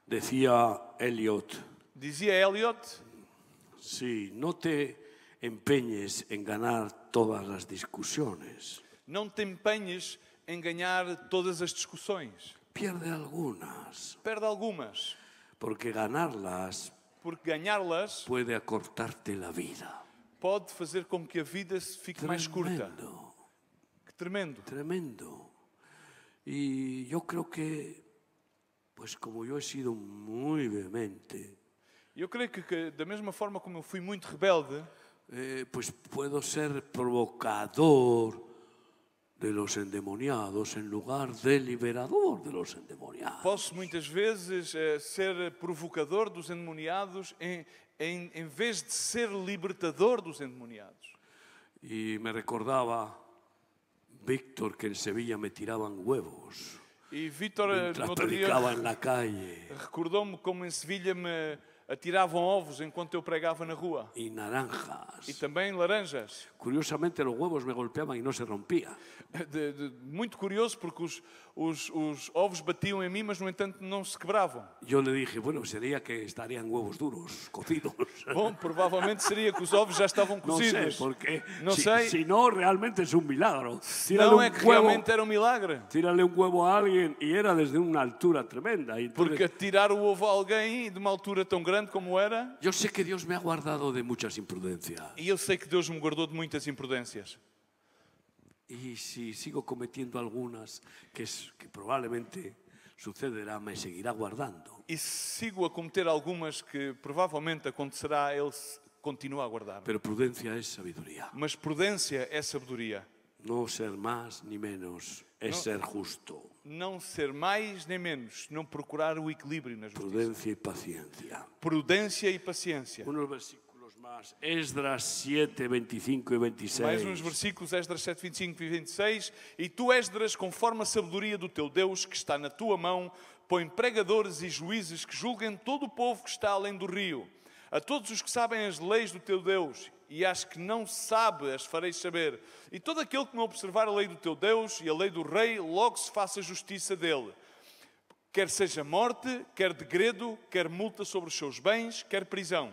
Decía Eliot, Dizia Eliot, sí, no te empeñes en ganar todas las discusiones. não te empenhes em ganhar todas as discussões. Pierde algunas, Perde algumas, porque ganarlas porque ganhá-las puede acortarte la vida. pode fazer com que a vida se fique mais curta. Tremendo, Que tremendo. tremendo. Y yo creo que, pues como yo he sido muy vehemente, Eu creio que da mesma forma como eu fui muito rebelde, pues puedo ser provocador de los endemoniados en lugar de liberador de los endemoniados. posso muitas vezes ser provocador dos endemoniados em vez de ser libertador dos endemoniados. Y me recordaba Víctor que en Sevilla me tiraban huevos E Vítor, mientras no outro dia, predicaba en la calle recordou-me como em Sevilha me atiravam ovos enquanto eu pregava na rua. y naranjas. E também laranjas. Curiosamente los huevos me golpeaban y no se rompían. Muito curioso porque os ovos batiam em mim, mas no entanto não se quebravam. Yo le dije, bueno, sería que estarían huevos duros, cocidos. Bom, provavelmente seria que os ovos já estavam No sé, cozidos. porque No sé. si no, realmente es un milagro. Não é que realmente era um milagre. Tírale un huevo a alguien y era desde una altura tremenda. Y entonces, Porque tirar o ovo a alguém de uma altura tão grande como era, yo sé que Dios me ha guardado de muchas imprudencias. e eu sei que Deus me guardou de muitas imprudências. Y si sigo cometiendo algunas, que probablemente sucederá, me seguirá guardando. E sigo a cometer algumas que provavelmente acontecerá, Ele continua a guardar. Pero prudencia es sabiduría. Mas prudência é sabedoria. No ser más ni menos, es ser justo. Não ser mais nem menos, não procurar o equilíbrio na justiça. Prudencia y paciencia. Prudência e paciência. Unos versículos más. Esdras 7, 25 y 26. Mais uns versículos, Esdras 7, 25 e 26. E tu, Esdras, conforme a sabedoria do teu Deus, que está na tua mão, põe pregadores e juízes que julguem todo o povo que está além do rio. A todos os que sabem as leis do teu Deus, e às que não sabe as fareis saber. E todo aquele que não observar a lei do teu Deus e a lei do rei, logo se faça justiça dele. Quer seja morte, quer degredo, quer multa sobre os seus bens, quer prisão.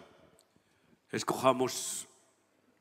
Escojamos,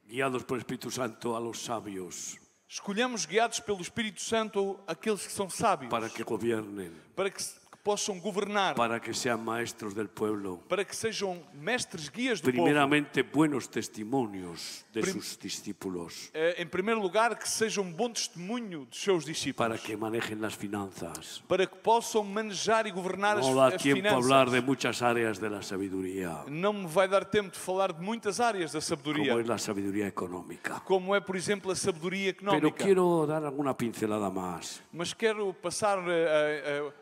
guiados por el Espíritu Santo, a los sabios Escolhamos guiados pelo Espírito Santo aqueles que são sábios, para que gobiernen, para que possam governar, para que sean maestros del pueblo. para que sejam mestres guias do povo. Primeramente, buenos testimonios de sus discípulos Em primeiro lugar, que sejam um bom testemunho dos seus discípulos, para que manejen las finanzas. para que possam manejar e governar No da as tiempo a finanças. hablar de muchas áreas de la sabiduría, Não me vai dar tempo de falar de muitas áreas da sabedoria, como es la sabiduría económica. como é, por exemplo, a sabedoria Pero económica. quiero dar alguna pincelada más. Mas quero passar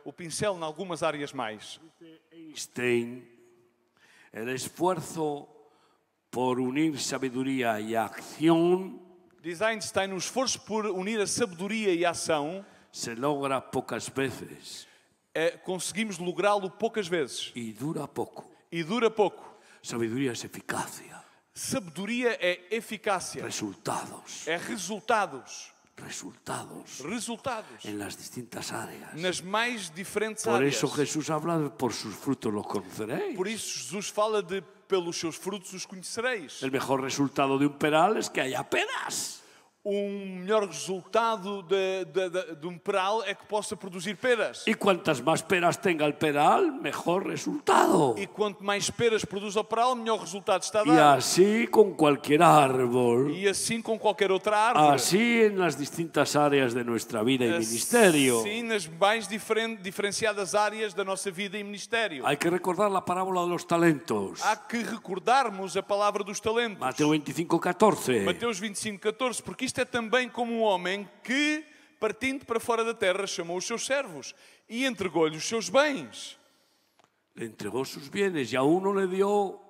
o pincel em algumas áreas mais. Einstein, el esfuerzo por unir sabiduría y acción Diz Einstein, o esforço por unir a sabedoria e a ação, se logra pocas veces conseguimos lográ-lo poucas vezes y dura poco. e dura pouco. Sabiduría es eficacia, Sabedoria é eficácia, resultados, é resultados en las distintas áreas. nas mais diferentes Por áreas. eso Jesús habla de por sus frutos los conoceréis. Por isso Jesus fala de pelos seus frutos os conhecereis. El mejor resultado de un peral es que haya peras. melhor resultado de um peral é que possa produzir peras. Y cuantas más peras tenga el peral, mejor resultado. E quanto mais peras produz o peral, melhor resultado está a Y dar. así con cualquier árbol, E assim com qualquer outra árvore. así en las distintas áreas de nuestra vida y ministerio. Sim, nas mais diferenciadas áreas da nossa vida e ministério. Hay que recordar la parábola de los talentos. Há que recordarmos a palavra dos talentos. Mateo 25:14. Mateus 25:14, porque isto é também como um homem que, partindo para fora da terra, chamou os seus servos e entregou-lhes os seus bens. Le entregó sus bienes y a uno le dio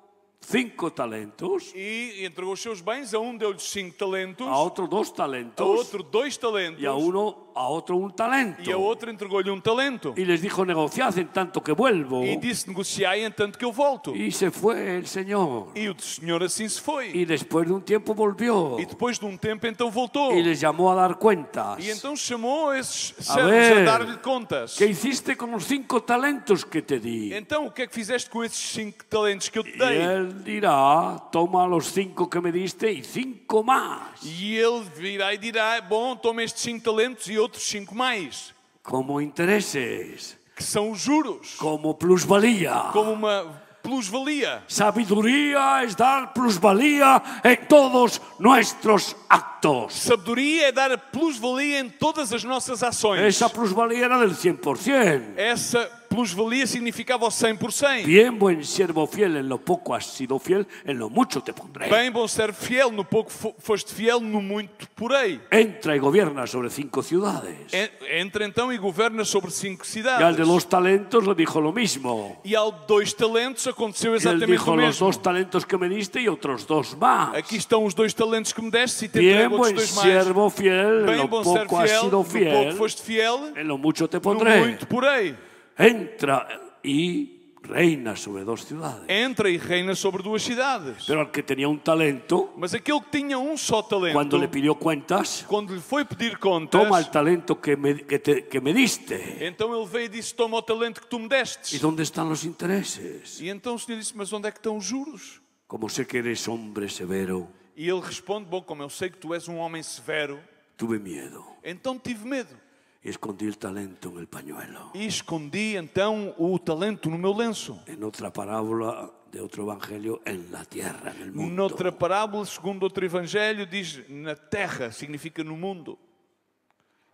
5 talentos, E entregou os seus bens, a um deu-lhes 5 talentos, a otro 2 a talentos outro 2 talentos y a otro 1 talento. e a outro entregou-lhe 1 talento. Y les dijo, negociad en tanto que vuelvo. E disse, negociai em tanto que eu volto. Y se fue el Señor. E o Senhor assim se foi. Y después de un tiempo volvió E depois de um tempo então voltou. y les llamó a dar cuentas. E então chamou esses A servos ver, a dar-lhe contas. ¿qué hiciste con los 5 talentos que te di? Então o que é que fizeste com esses 5 talentos que eu te Y dei? él dirá, toma los 5 que me diste y 5 más. E ele virá e dirá, bom, toma estes 5 talentos e outros 5 mais. Como intereses, Que são os juros. como plusvalía. Como uma plusvalia. Sabiduría es dar plusvalía en todos nuestros actos. Sabedoria é dar a plusvalia em todas as nossas ações. Esa plusvalía era del 100%. Essa plusvalia significava o 100%. Bien, buen siervo fiel, en lo poco has sido fiel, en lo mucho te pondré. Bem, bom servo fiel, no pouco foste fiel, no muito porei. Entra y gobierna sobre 5 ciudades. Entra então e governa sobre 5 Y cidades. al de los talentos le dijo lo mismo. E ao 2 talentos aconteceu Y él exatamente dijo, o los mesmo. 2 talentos que me diste y otros 2 más. Aqui estão os 2 talentos que me deste e te Bien, entrego outros buen 2 mais. siervo fiel, en Bem, lo bom servo poco has fiel, sido no pouco fiel, foste fiel, en lo mucho te no pondré. muito porei. Entra y reina sobre 2 ciudades. Entra e reina sobre 2 cidades. Pero al que tenía un talento, Mas aquele que tinha um só talento, cuando le pidió cuentas, quando lhe foi pedir contas, toma el talento que me diste. então ele veio e disse, toma o talento que tu me ¿Y destes. dónde están los intereses? E então o Senhor disse, mas onde é que estão os juros? Como sé que eres hombre severo, E ele responde, bom, como eu sei que tu és um homem severo, tuve miedo então tive medo. y escondí el talento en el pañuelo. E escondi então o talento no meu lenço. En otra parábola de otro evangelio, en la tierra, en el mundo. Noutra parábola, segundo outro evangelho, diz na terra, significa no mundo.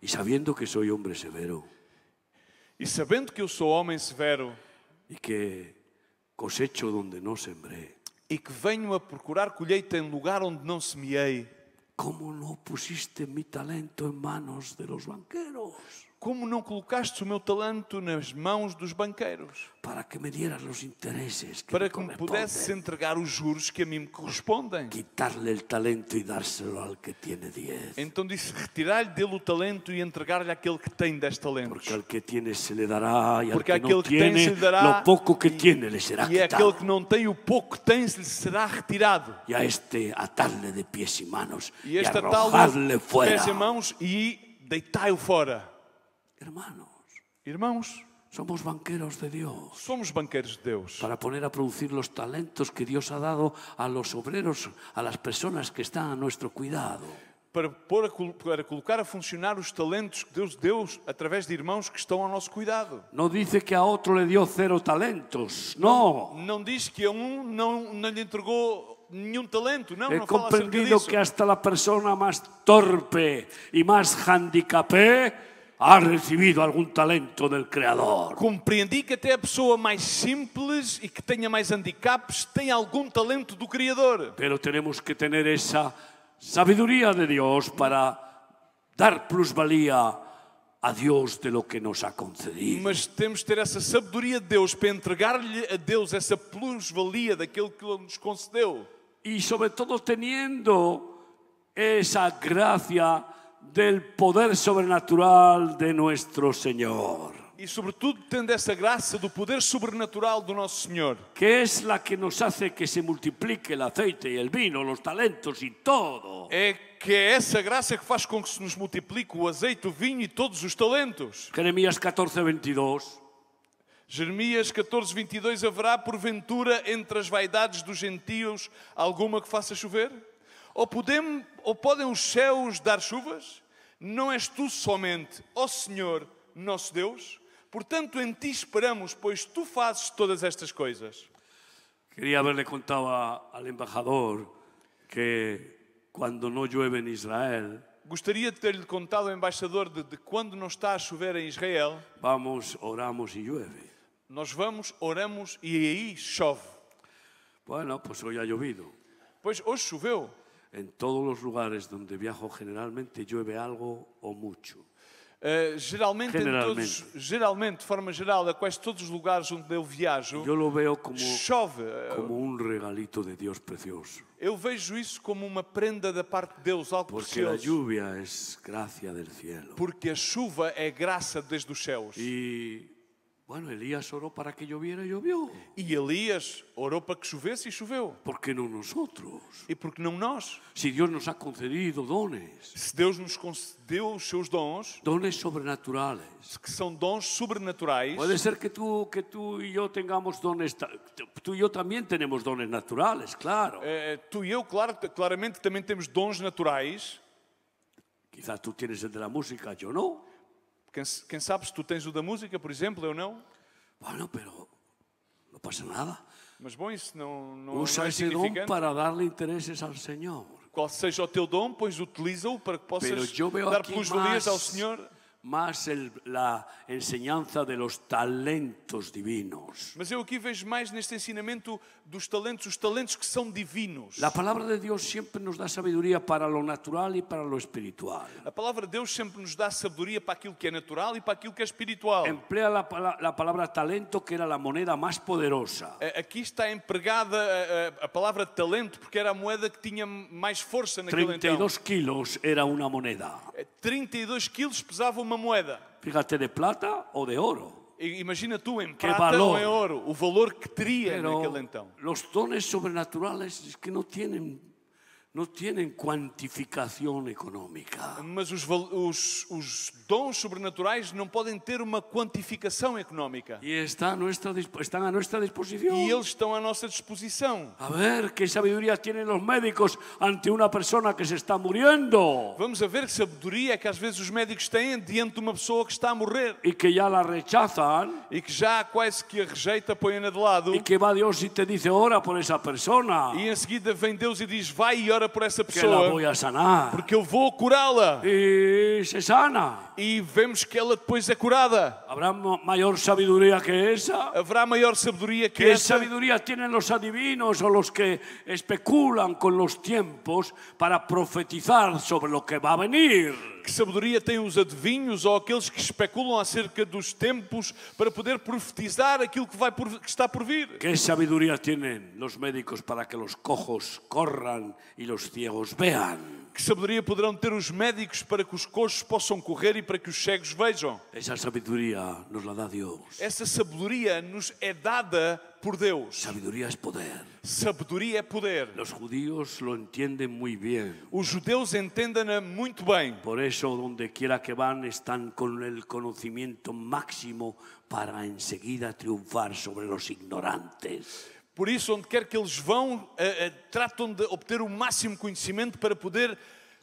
Y sabiendo que soy hombre severo E sabendo que eu sou homem severo y que cosecho donde no sembré, e que venho a procurar colheita em lugar onde não semeei, ¿cómo no pusiste mi talento en manos de los banqueros? como não colocaste o meu talento nas mãos dos banqueiros? Para que me dieras los intereses que Para me que me corresponden. pudesse entregar os juros que a mim me correspondem. Quitarle el talento y dárselo al que tiene 10. Então disse, retirar-lhe dele o talento e entregar-lhe àquele que tem 10 talentos. Porque al que tiene se le dará y al Porque que no aquele que tem se tiene, lhe dará lo poco que tiene le será e aquele que quitado. não tem, o pouco que tem, lhe será retirado. Y a este atarle de pies y manos E y este arrojarle tal fuera. pés e mãos e deitai-o fora. Hermanos, Irmãos, somos banqueros de Dios somos banqueiros de Deus para poner a producir los talentos que Dios ha dado a los obreros, a las personas que están a nuestro cuidado. para colocar a funcionar os talentos que Deus deu através de irmãos que estão ao nosso cuidado. No dice que a otro le dio 0 talentos, no. Não diz que a um não lhe entregou nenhum talento, não, He não fala acerca comprendido disso. que hasta la persona más torpe y más handicapé ha recibido algún talento del Creador. Compreendi que até a pessoa mais simples e que tenha mais handicaps tem algum talento do Criador. Pero tenemos que tener esa sabiduría de Dios para dar plusvalía a Dios de lo que nos ha concedido. Mas temos de ter essa sabedoria de Deus para entregar-lhe a Deus essa plusvalia daquilo que Ele nos concedeu. Y sobre todo teniendo esa gracia del poder sobrenatural de nuestro Señor, E sobretudo tendo essa graça do poder sobrenatural do nosso Senhor, que es la que nos hace que se multiplique el aceite y el vino, los talentos y todo. é que é essa graça que faz com que se nos multiplique o azeite, o vinho e todos os talentos. Jeremías 14:22. Jeremias 14:22, haverá porventura entre as vaidades dos gentios alguma que faça chover? Ou podem os céus dar chuvas? Não és tu somente, ó Senhor, nosso Deus? Portanto, em ti esperamos, pois tu fazes todas estas coisas. Quería haberle contado al embajador que cuando no llueve en Israel, Gostaria de ter-lhe contado ao embaixador de quando não está a chover em Israel, vamos, oramos y llueve. nós vamos, oramos e aí chove. Bueno, pues hoy ha llovido. Pois hoje choveu. En todos los lugares donde viajo generalmente llueve algo o mucho. Geralmente, de forma geral, a quase todos os lugares onde eu viajo, Yo lo veo chove. como un regalito de Dios precioso. Eu vejo isso como uma prenda da parte de Deus, algo Porque la precioso. lluvia es gracia del cielo. Porque a chuva é graça desde os céus. Y bueno, Elías oró para que lloviera y llovió. E Elias orou para que chovesse e choveu. ¿Por qué no nosotros? E por que não nós? Si Dios nos ha concedido dones, Se Deus nos concedeu os seus dons, dones sobrenaturales. que são dons sobrenaturais, Puede ser que tú y yo tengamos dones, tú y yo también tenemos dones naturales, claro. tu e eu, claramente, também temos dons naturais. Quizás tú tienes el de la música, yo no. Quem sabe se tu tens o da música, por exemplo, eu não. Bueno, pero no pasa nada. Mas bom, isso não Usa é ese don significante. para darle intereses al Señor. Qual seja o teu dom, pois utiliza-o para que Pero possas yo veo dar aquí plusvalias ao Senhor. más la enseñanza de los talentos divinos. Mas eu aqui vejo mais neste ensinamento dos talentos, os talentos que são divinos. La palabra de Dios siempre nos da sabiduría para lo natural y para lo espiritual. A palavra de Deus sempre nos dá sabedoria para aquilo que é natural e para aquilo que é espiritual. Emplea la palabra talento, que era la moneda más poderosa. Aqui está empregada a palavra talento, porque era a moeda que tinha mais força naquele então. 32 kilos era una moneda. 32 quilos pesava uma moeda. Fíjate, de plata o de oro. Imagina tu em Que prata valor. ou em ouro, o valor que teria Pero naquele então. los dones sobrenaturales es que no tienen cuantificación económica. Mas os dons sobrenaturais não podem ter uma quantificação económica. Y están a nuestra disposición. E eles estão à nossa disposição. A ver qué sabiduría tienen los médicos ante una persona que se está muriendo Vamos a ver que sabedoria é que às vezes os médicos têm diante de uma pessoa que está a morrer y que ya la rechazan e que já quase que a rejeita, põe-na de lado. y que va Dios y te dice ora por esa persona E em seguida vem Deus e diz, vai e ora por essa que la voy pessoa, a sanar porque eu vou curá-la. y se sana. E vemos que ela depois é curada. ¿Habrá mayor sabiduría que esa? Haverá maior sabedoria que ¿Qué essa? sabiduría tienen los adivinos o los que especulan con los tiempos para profetizar sobre lo que va a venir? Que sabedoria têm os adivinhos ou aqueles que especulam acerca dos tempos para poder profetizar aquilo que está por vir? ¿Qué sabiduría tienen los médicos para que los cojos corran y los ciegos vean? Que sabedoria poderão ter os médicos para que os coxos possam correr e para que os cegos vejam? Esa sabiduría nos la da Dios. Essa sabedoria nos é dada por Deus. Sabiduría es poder. Sabedoria é poder. Los judíos lo entienden muy bien. Os judeus entendem-na muito bem. Por eso, donde quiera que van, están con el conocimiento máximo para enseguida triunfar sobre los ignorantes. Por isso, onde quer que eles vão, tratam de obter o máximo conhecimento para poder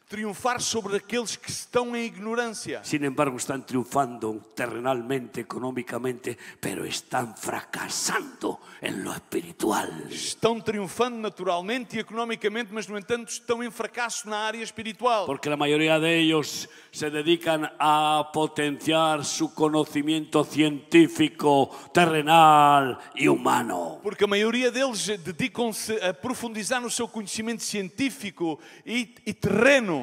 triunfar sobre aqueles que estão em ignorância. Sin embargo, están triunfando terrenalmente, económicamente, pero están fracasando en lo espiritual. Estão triunfando naturalmente e economicamente, mas, no entanto, estão em fracasso na área espiritual. Porque la mayoría de ellos se dedican a potenciar su conocimiento científico, terrenal y humano. Porque a maioria deles dedicam-se a profundizar no seu conhecimento científico e terreno.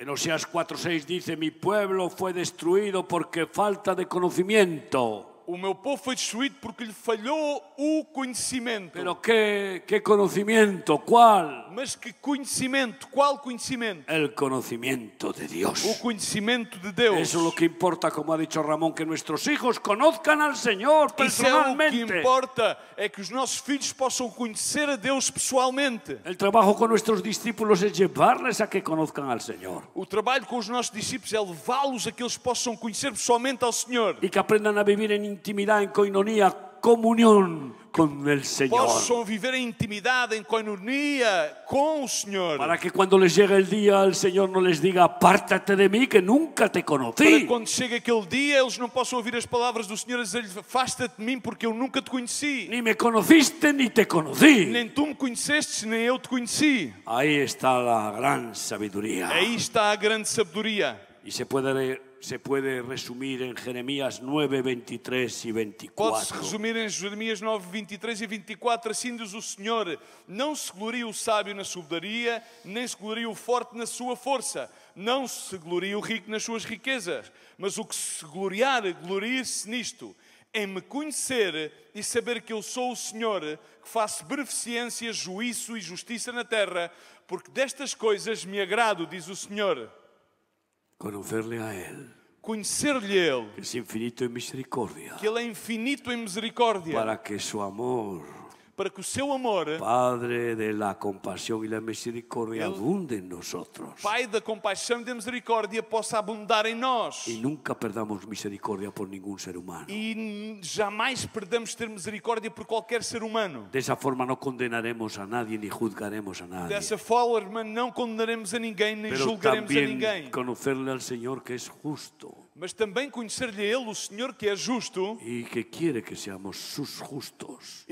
En Oseas 4:6 dice, mi pueblo fue destruido porque falta de conocimiento. O meu povo foi destruído porque lhe falhou o conhecimento. Pero ¿qué conocimiento? ¿Cuál? Mas que conhecimento? Qual conhecimento? El conocimiento de Dios. O conhecimento de Deus. Eso es lo que importa, como ha dicho Ramón, que nuestros hijos conozcan al Señor Isso é o que personalmente. importa, é que os nossos filhos possam conhecer a Deus pessoalmente. El trabajo con nuestros discípulos es llevarles a que conozcan al Señor. O trabalho com os nossos discípulos é levá-los a que eles possam conhecer pessoalmente ao Senhor. Y que aprendan a vivir en intimidad, en coinonía comunión con el Señor. possam viver em intimidade, em coinonia com o Senhor. Para que cuando les llegue el día, el Señor no les diga, apártate de mí, que nunca te Para conocí. quando chega aquele dia, eles não possam ouvir as palavras do Senhor a dizer-lhe: afasta-te de mim porque eu nunca te conheci. Ni me conociste, ni te conocí. Nem tu me conheceste, nem eu te conheci. Ahí está la gran sabiduría. Aí está a grande sabedoria. Y se puede resumir en Jeremías 9, 23 y Pode-se 24. resumir em Jeremias 9, 23 e 24. Assim diz o Senhor: não se glorie o sábio na sabedoria, nem se glorie o forte na sua força. Não se glorie o rico nas suas riquezas. Mas o que se gloriar, glorie-se nisto: em me conhecer e saber que eu sou o Senhor, que faço beneficência, juízo e justiça na terra, porque destas coisas me agrado, diz o Senhor. Conocerle a Él, Conhecer-lhe Ele, que es infinito en misericordia, que Ele é infinito em misericórdia, para que su amor, para que o seu amor, Padre de la compasión y la misericordia, abunde en nosotros. Pai da compaixão e da misericórdia, possa abundar em nós. Y nunca perdamos misericordia por ningún ser humano. E jamais perdamos ter misericórdia por qualquer ser humano. De esa forma no condenaremos a nadie ni juzgaremos a nadie. Dessa forma não condenaremos a ninguém, nem Pero julgaremos a también ninguém. conocerle al Señor que es justo Mas também conhecer-lhe a Ele, o Senhor que é justo y que quiere que seamos sus justos.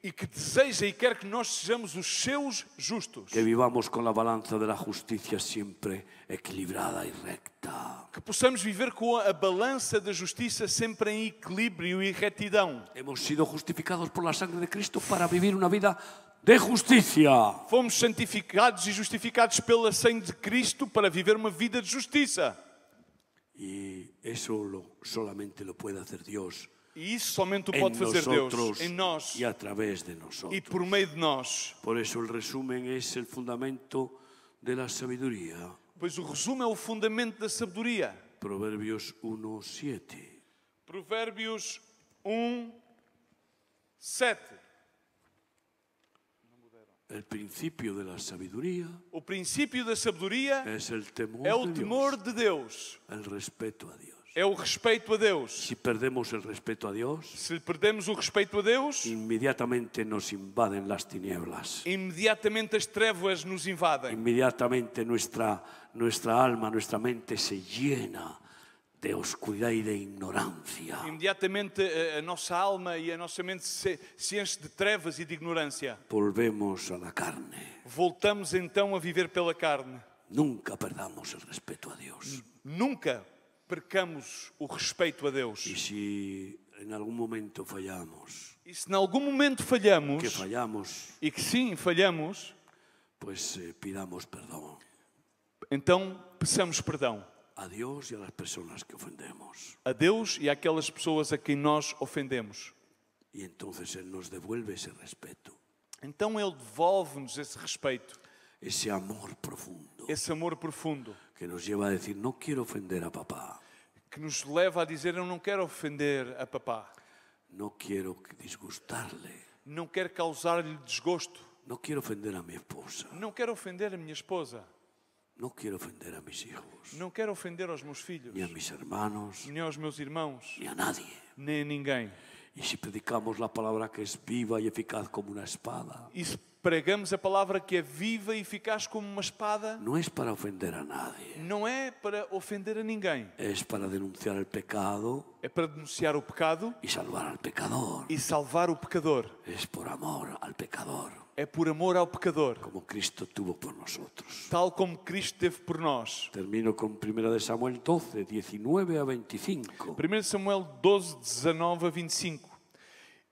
e que deseja e quer que nós sejamos os seus justos. Que vivamos con la balanza de la justicia siempre equilibrada y recta. Que possamos viver com a balança da justiça sempre em equilíbrio e retidão. Hemos sido justificados por la sangre de Cristo para vivir una vida de justicia. Fomos santificados e justificados pela sangue de Cristo para viver uma vida de justiça. Y eso solamente lo puede hacer Dios E isso somente o en pode fazer Deus, nosotros em nós y a través de e nosotros. por meio de nós. Por eso el resumen es el fundamento de la sabiduría. Pois o resumo é o fundamento da sabedoria. Proverbios 1:7. Provérbios 1, 7. El principio de la sabiduría O princípio da sabedoria es el temor é o de temor Dios, de Deus, el respeto a Dios. é o respeito a Deus. Si perdemos el respeto a Dios, Se perdemos o respeito a Deus, inmediatamente nos invaden las tinieblas. imediatamente as trevas nos invadem. Inmediatamente nuestra alma, nuestra mente se llena de oscuridad y de ignorancia. Imediatamente a nossa alma e a nossa mente se enche de trevas e de ignorância. Volvemos a la carne. Voltamos então a viver pela carne. Nunca perdamos el respeto a Dios. Nunca percamos o respeito a Deus. Y si en algún momento fallamos, E se em algum momento falhamos, que fallamos, e que sim, falhamos, pues pidamos perdón então peçamos perdão a Dios y a las personas que ofendemos. a Deus e àquelas pessoas a quem nós ofendemos. Y entonces Él nos devuelve ese respeto, Então Ele devolve-nos esse respeito, ese amor profundo esse amor profundo, que nos lleva a decir, no quiero ofender a papá, que nos leva a dizer: eu não quero ofender a papá, no quiero disgustarle, não quero causar-lhe desgosto, no quiero ofender a mi esposa, não quero ofender a minha esposa, no quiero ofender a mis hijos, não quero ofender aos meus filhos, ni a mis hermanos, nem aos meus irmãos, ni a nadie. nem a ninguém. Y si predicamos la palabra que es viva y eficaz como una espada, E se pregamos a palavra que é viva e eficaz como uma espada, no es para ofender a nadie, não é para ofender a ninguém, es para denunciar el pecado é para denunciar o pecado y salvar al pecador. e salvar o pecador. Es por amor al pecador, É por amor ao pecador, como Cristo tuvo por nosotros. tal como Cristo teve por nós. Termino con 1 de Samuel 12, 19 a 25. 1 Samuel 12, 19 a 25.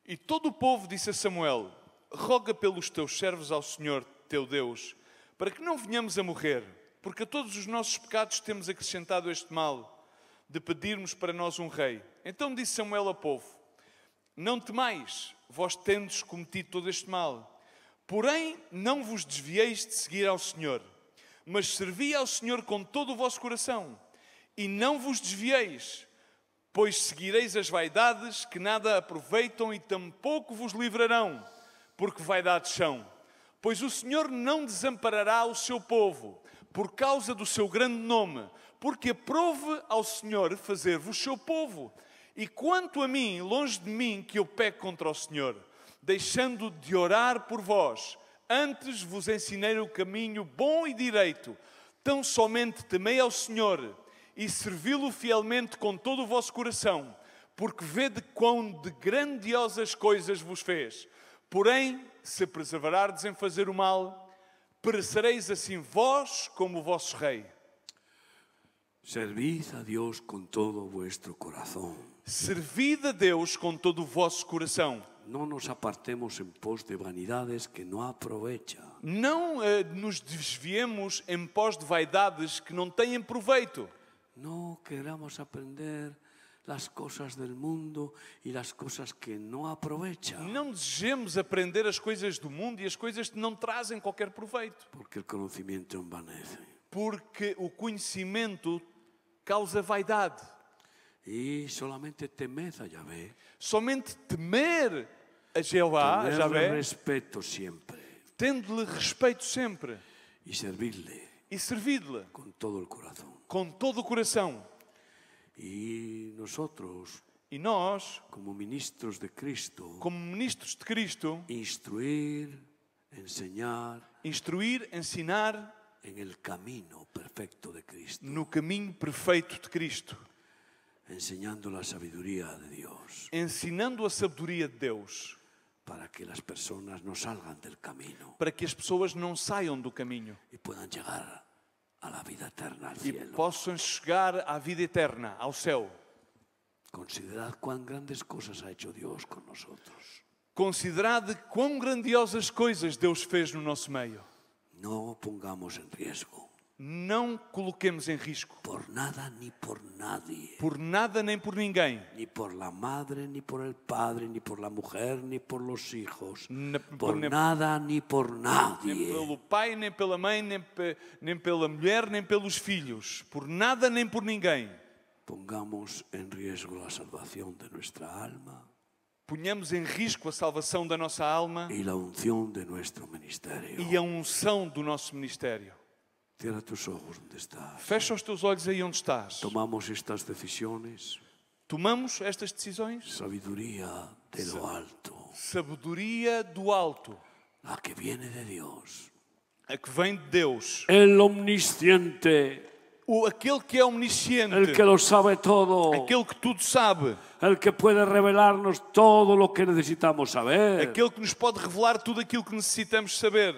E todo o povo disse a Samuel: roga pelos teus servos ao Senhor teu Deus, para que não venhamos a morrer, porque a todos os nossos pecados temos acrescentado este mal, de pedirmos para nós um rei. Então disse Samuel ao povo: não temais, vós tendes cometido todo este mal. Porém, não vos desvieis de seguir ao Senhor, mas servi ao Senhor com todo o vosso coração, e não vos desvieis, pois seguireis as vaidades que nada aproveitam e tampouco vos livrarão, porque vaidades são. Pois o Senhor não desamparará o seu povo, por causa do seu grande nome, porque aprove ao Senhor fazer-vos seu povo, E quanto a mim, longe de mim que eu peque contra o Senhor, deixando de orar por vós, antes vos ensinei o caminho bom e direito. Tão somente temei ao Senhor e servi-lo fielmente com todo o vosso coração, porque vede quão de grandiosas coisas vos fez. Porém, se perseverardes em fazer o mal, perecereis assim vós como o vosso rei. Servid a Dios con todo vuestro corazón. Servid a Deus com todo o vosso coração. No nos apartemos en pos de vanidades que no aprovechan. Não nos desviemos em pós de vaidades que não têm proveito. No queramos aprender las cosas del mundo y las cosas que no aprovechan. Não desejemos aprender as coisas do mundo e as coisas que não trazem qualquer proveito. Porque el conocimiento envanece. Porque o conhecimento causa vaidade. Y solamente temed a Yahvé. Somente temer a Jeová, a Tenerle Javé, respeto siempre. tendo-lhe respeito sempre Y servirle e servi-lo con todo el corazón. com todo o coração. Y nosotros, E nós, como ministros de Cristo, como ministros de Cristo, instruir, enseñar instruir, ensinar en el camino perfecto de Cristo, no caminho perfeito de Cristo, enseñando la sabiduría de Dios, ensinando a sabedoria de Deus, para que las personas no salgan del camino para que as pessoas não saiam do caminho y puedan llegar a la vida eterna, al e cielo. possam chegar à vida eterna, ao céu. Considerad cuán grandes cosas ha hecho Dios con nosotros. Considerade quão grandiosas coisas Deus fez no nosso meio. No pongamos en riesgo, Não coloquemos em risco, por nada ni por nadie, por nada nem por ninguém, ni por la madre, ni por el padre, ni por la mujer, ni por los hijos, por nada ni por nem nadie. pelo pai, nem pela mãe, nem pela mulher, nem pelos filhos, por nada nem por ninguém. Pongamos en riesgo la salvación de nuestra alma Ponhamos em risco a salvação da nossa alma y la unción de nuestro ministerio. e a unção do nosso ministério. Cierra tus ojos donde estás. Fecha os teus olhos aí onde estás. Tomamos estas decisiones, Tomamos estas decisões. sabiduría de lo alto, Sabedoria do alto, la que viene de Dios. a que vem de Deus. El omnisciente, Aquele que é omnisciente, el que lo sabe todo, aquele que tudo sabe, el que puede revelarnos todo lo que necesitamos saber. aquele que nos pode revelar tudo aquilo que necessitamos saber.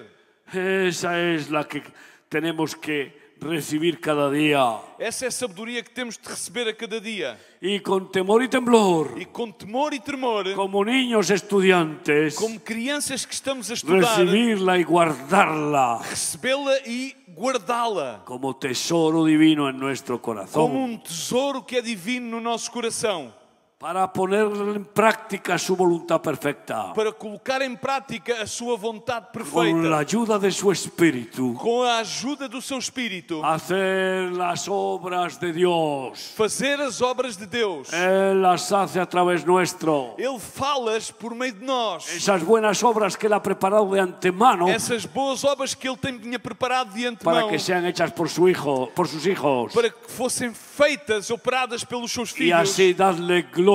Esa es la que tenemos que recibir cada día. Essa é a sabedoria que temos de receber a cada dia. Y con temor y temblor, E com temor e tremor, como niños estudiantes, como crianças que estamos a estudar, recibirla y guardarla recebê-la e guardá-la como tesoro divino en nuestro como corazón, tesouro que é divino no nosso coração, para poner en práctica su voluntad perfecta, para colocar em prática a sua vontade con perfeita, la ayuda de su Espíritu, com a ajuda do seu Espírito, hacer las obras de Dios. fazer as obras de Deus. Él las hace a través nuestro. Ele fala-as por meio de nós. Esas buenas obras que Él ha preparado de antemano Essas boas obras que Ele tinha preparado de para antemão, que sean hechas por sus hijos. para que fossem feitas, operadas pelos seus Y filhos, así darle gloria,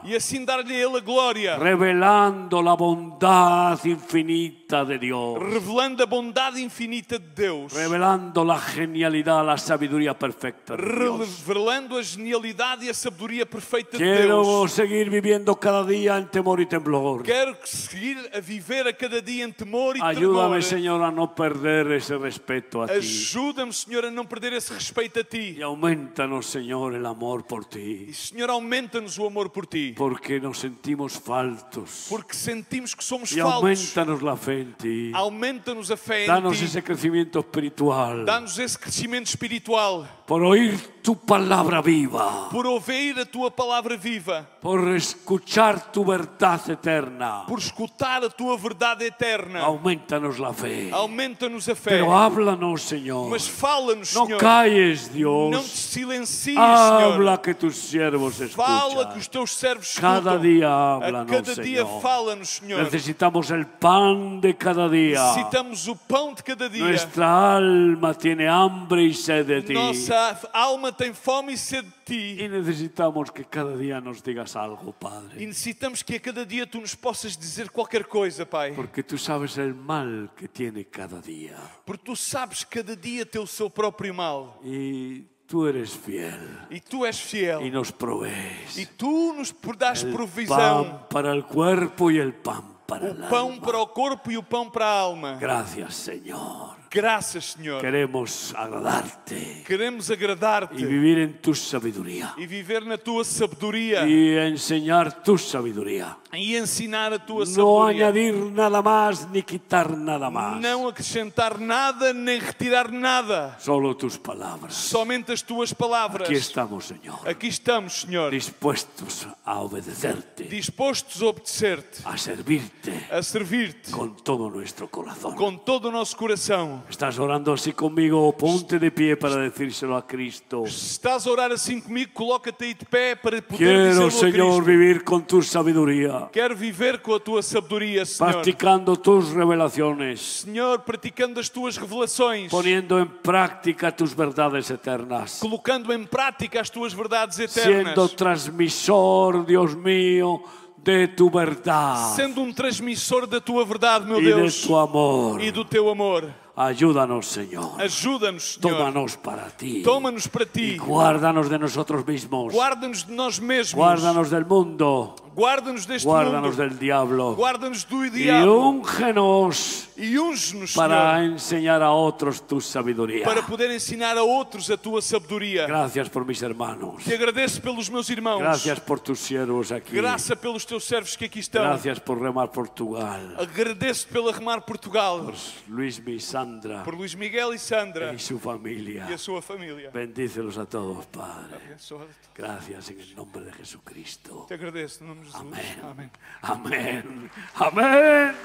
e assim dar-lhe a Ele a glória, revelando la bondad infinita de Dios, revelando a bondade infinita de Deus, revelando la genialidad, la sabiduría perfecta de Dios. revelando a genialidade e a sabedoria perfeita de Quiero Deus. seguir viviendo cada día en temor y temblor. Quero seguir a viver a cada dia em temor e Ayúdame, tremor. Señor, a no perder ese respeto a ti. Ajuda-me, Senhor, a não perder esse respeito a Ti. Y aumentanos, Señor, el amor por E, ti. Senhor, aumenta-nos o amor por Ti. Porque nos sentimos faltos. Porque sentimos que somos Y faltos. aumentanos la fe en ti. Aumenta-nos a fé em Danos Ti. ese crecimiento espiritual. Dá-nos esse crescimento espiritual. Por oír tu palabra viva. Por ouvir a Tua palavra viva. Por escuchar tu verdad eterna. Por escutar a Tua verdade eterna. Aumentanos la fe. Aumenta-nos a fé. Pero háblanos, Señor. Mas fala-nos, No Senhor. calles, Não te Dios. silencies, Habla Senhor. que tus siervos Fala que os escuchan. Teus servos Cada escutam. día A háblanos, cada dia Señor. fala-nos, Senhor. Necesitamos el pan de cada día. Necessitamos o pão de cada dia. Nuestra alma tiene hambre y sed de ti. Nossa alma alma tem fome e sede de ti. Y necesitamos que cada día nos digas algo, E Padre. necessitamos que a cada dia tu nos possas dizer qualquer coisa, Pai. Porque tú sabes el mal que tiene cada día. Porque tu sabes que cada dia tem o seu próprio mal. Y tú eres fiel E tu és fiel. y nos provees E tu nos dás el provisão. pan para el cuerpo y el pan para el O pão alma. para o corpo e o pão para a alma. Gracias, Señor. Graças, Senhor. Queremos agradarte Queremos y agradar-te vivir en tu sabiduría e viver na tua sabedoria y enseñar tu sabiduría. e ensinar a tua No sabedoria. añadir nada más ni quitar nada más. Não acrescentar nada nem retirar nada. Solo tus palabras. Somente as tuas palavras. Aquí estamos, Señor, Aqui estamos, Senhor, dispuestos a obedecerte, dispostos a obedecer-te, a servirte a servir-te con todo nuestro corazón. com todo o nosso coração. ¿Estás orando así conmigo? Ponte de pie para decírselo a Cristo. Se estás a orar assim comigo, coloca-te aí de pé para poder Quiero, dizê-lo a Señor, Cristo. vivir con tu sabiduría, Quero viver com a tua sabedoria, Senhor. practicando tus revelaciones, Senhor, praticando as tuas revelações, poniendo en práctica tus verdades eternas, colocando em prática as tuas verdades siendo eternas, transmisor, Dios mío, de tu verdad sendo transmissor da tua verdade, meu y de Deus, tu amor. e do teu amor. Ayúdanos, Señor. Ajuda-nos, Senhor. Tómanos para ti. Toma-nos para Y ti. guárdanos de nosotros mismos. Guarda-nos de nós mesmos. Guárdanos del mundo. Guarda-nos deste Guárdanos mundo. del diablo. Guarda-nos do Y diabo. úngenos E unge-nos, para Senhor, enseñar a otros tu sabiduría. para poder ensinar a outros a tua sabedoria. Gracias por mis hermanos. Te agradeço pelos meus irmãos. Gracias por tus siervos aquí. Graça pelos teus servos que aqui estão. Gracias por Remar Portugal. Agradeço pela Remar Portugal. Por Luis y Sandra Por Luís Miguel e Sandra y su familia. e a sua família. Bendícelos a todos, Padre. Abençoa-te. Gracias en el nombre de Jesucristo. Te agradeço, em nome de Jesus. Amén. Amém. Amén. Amén.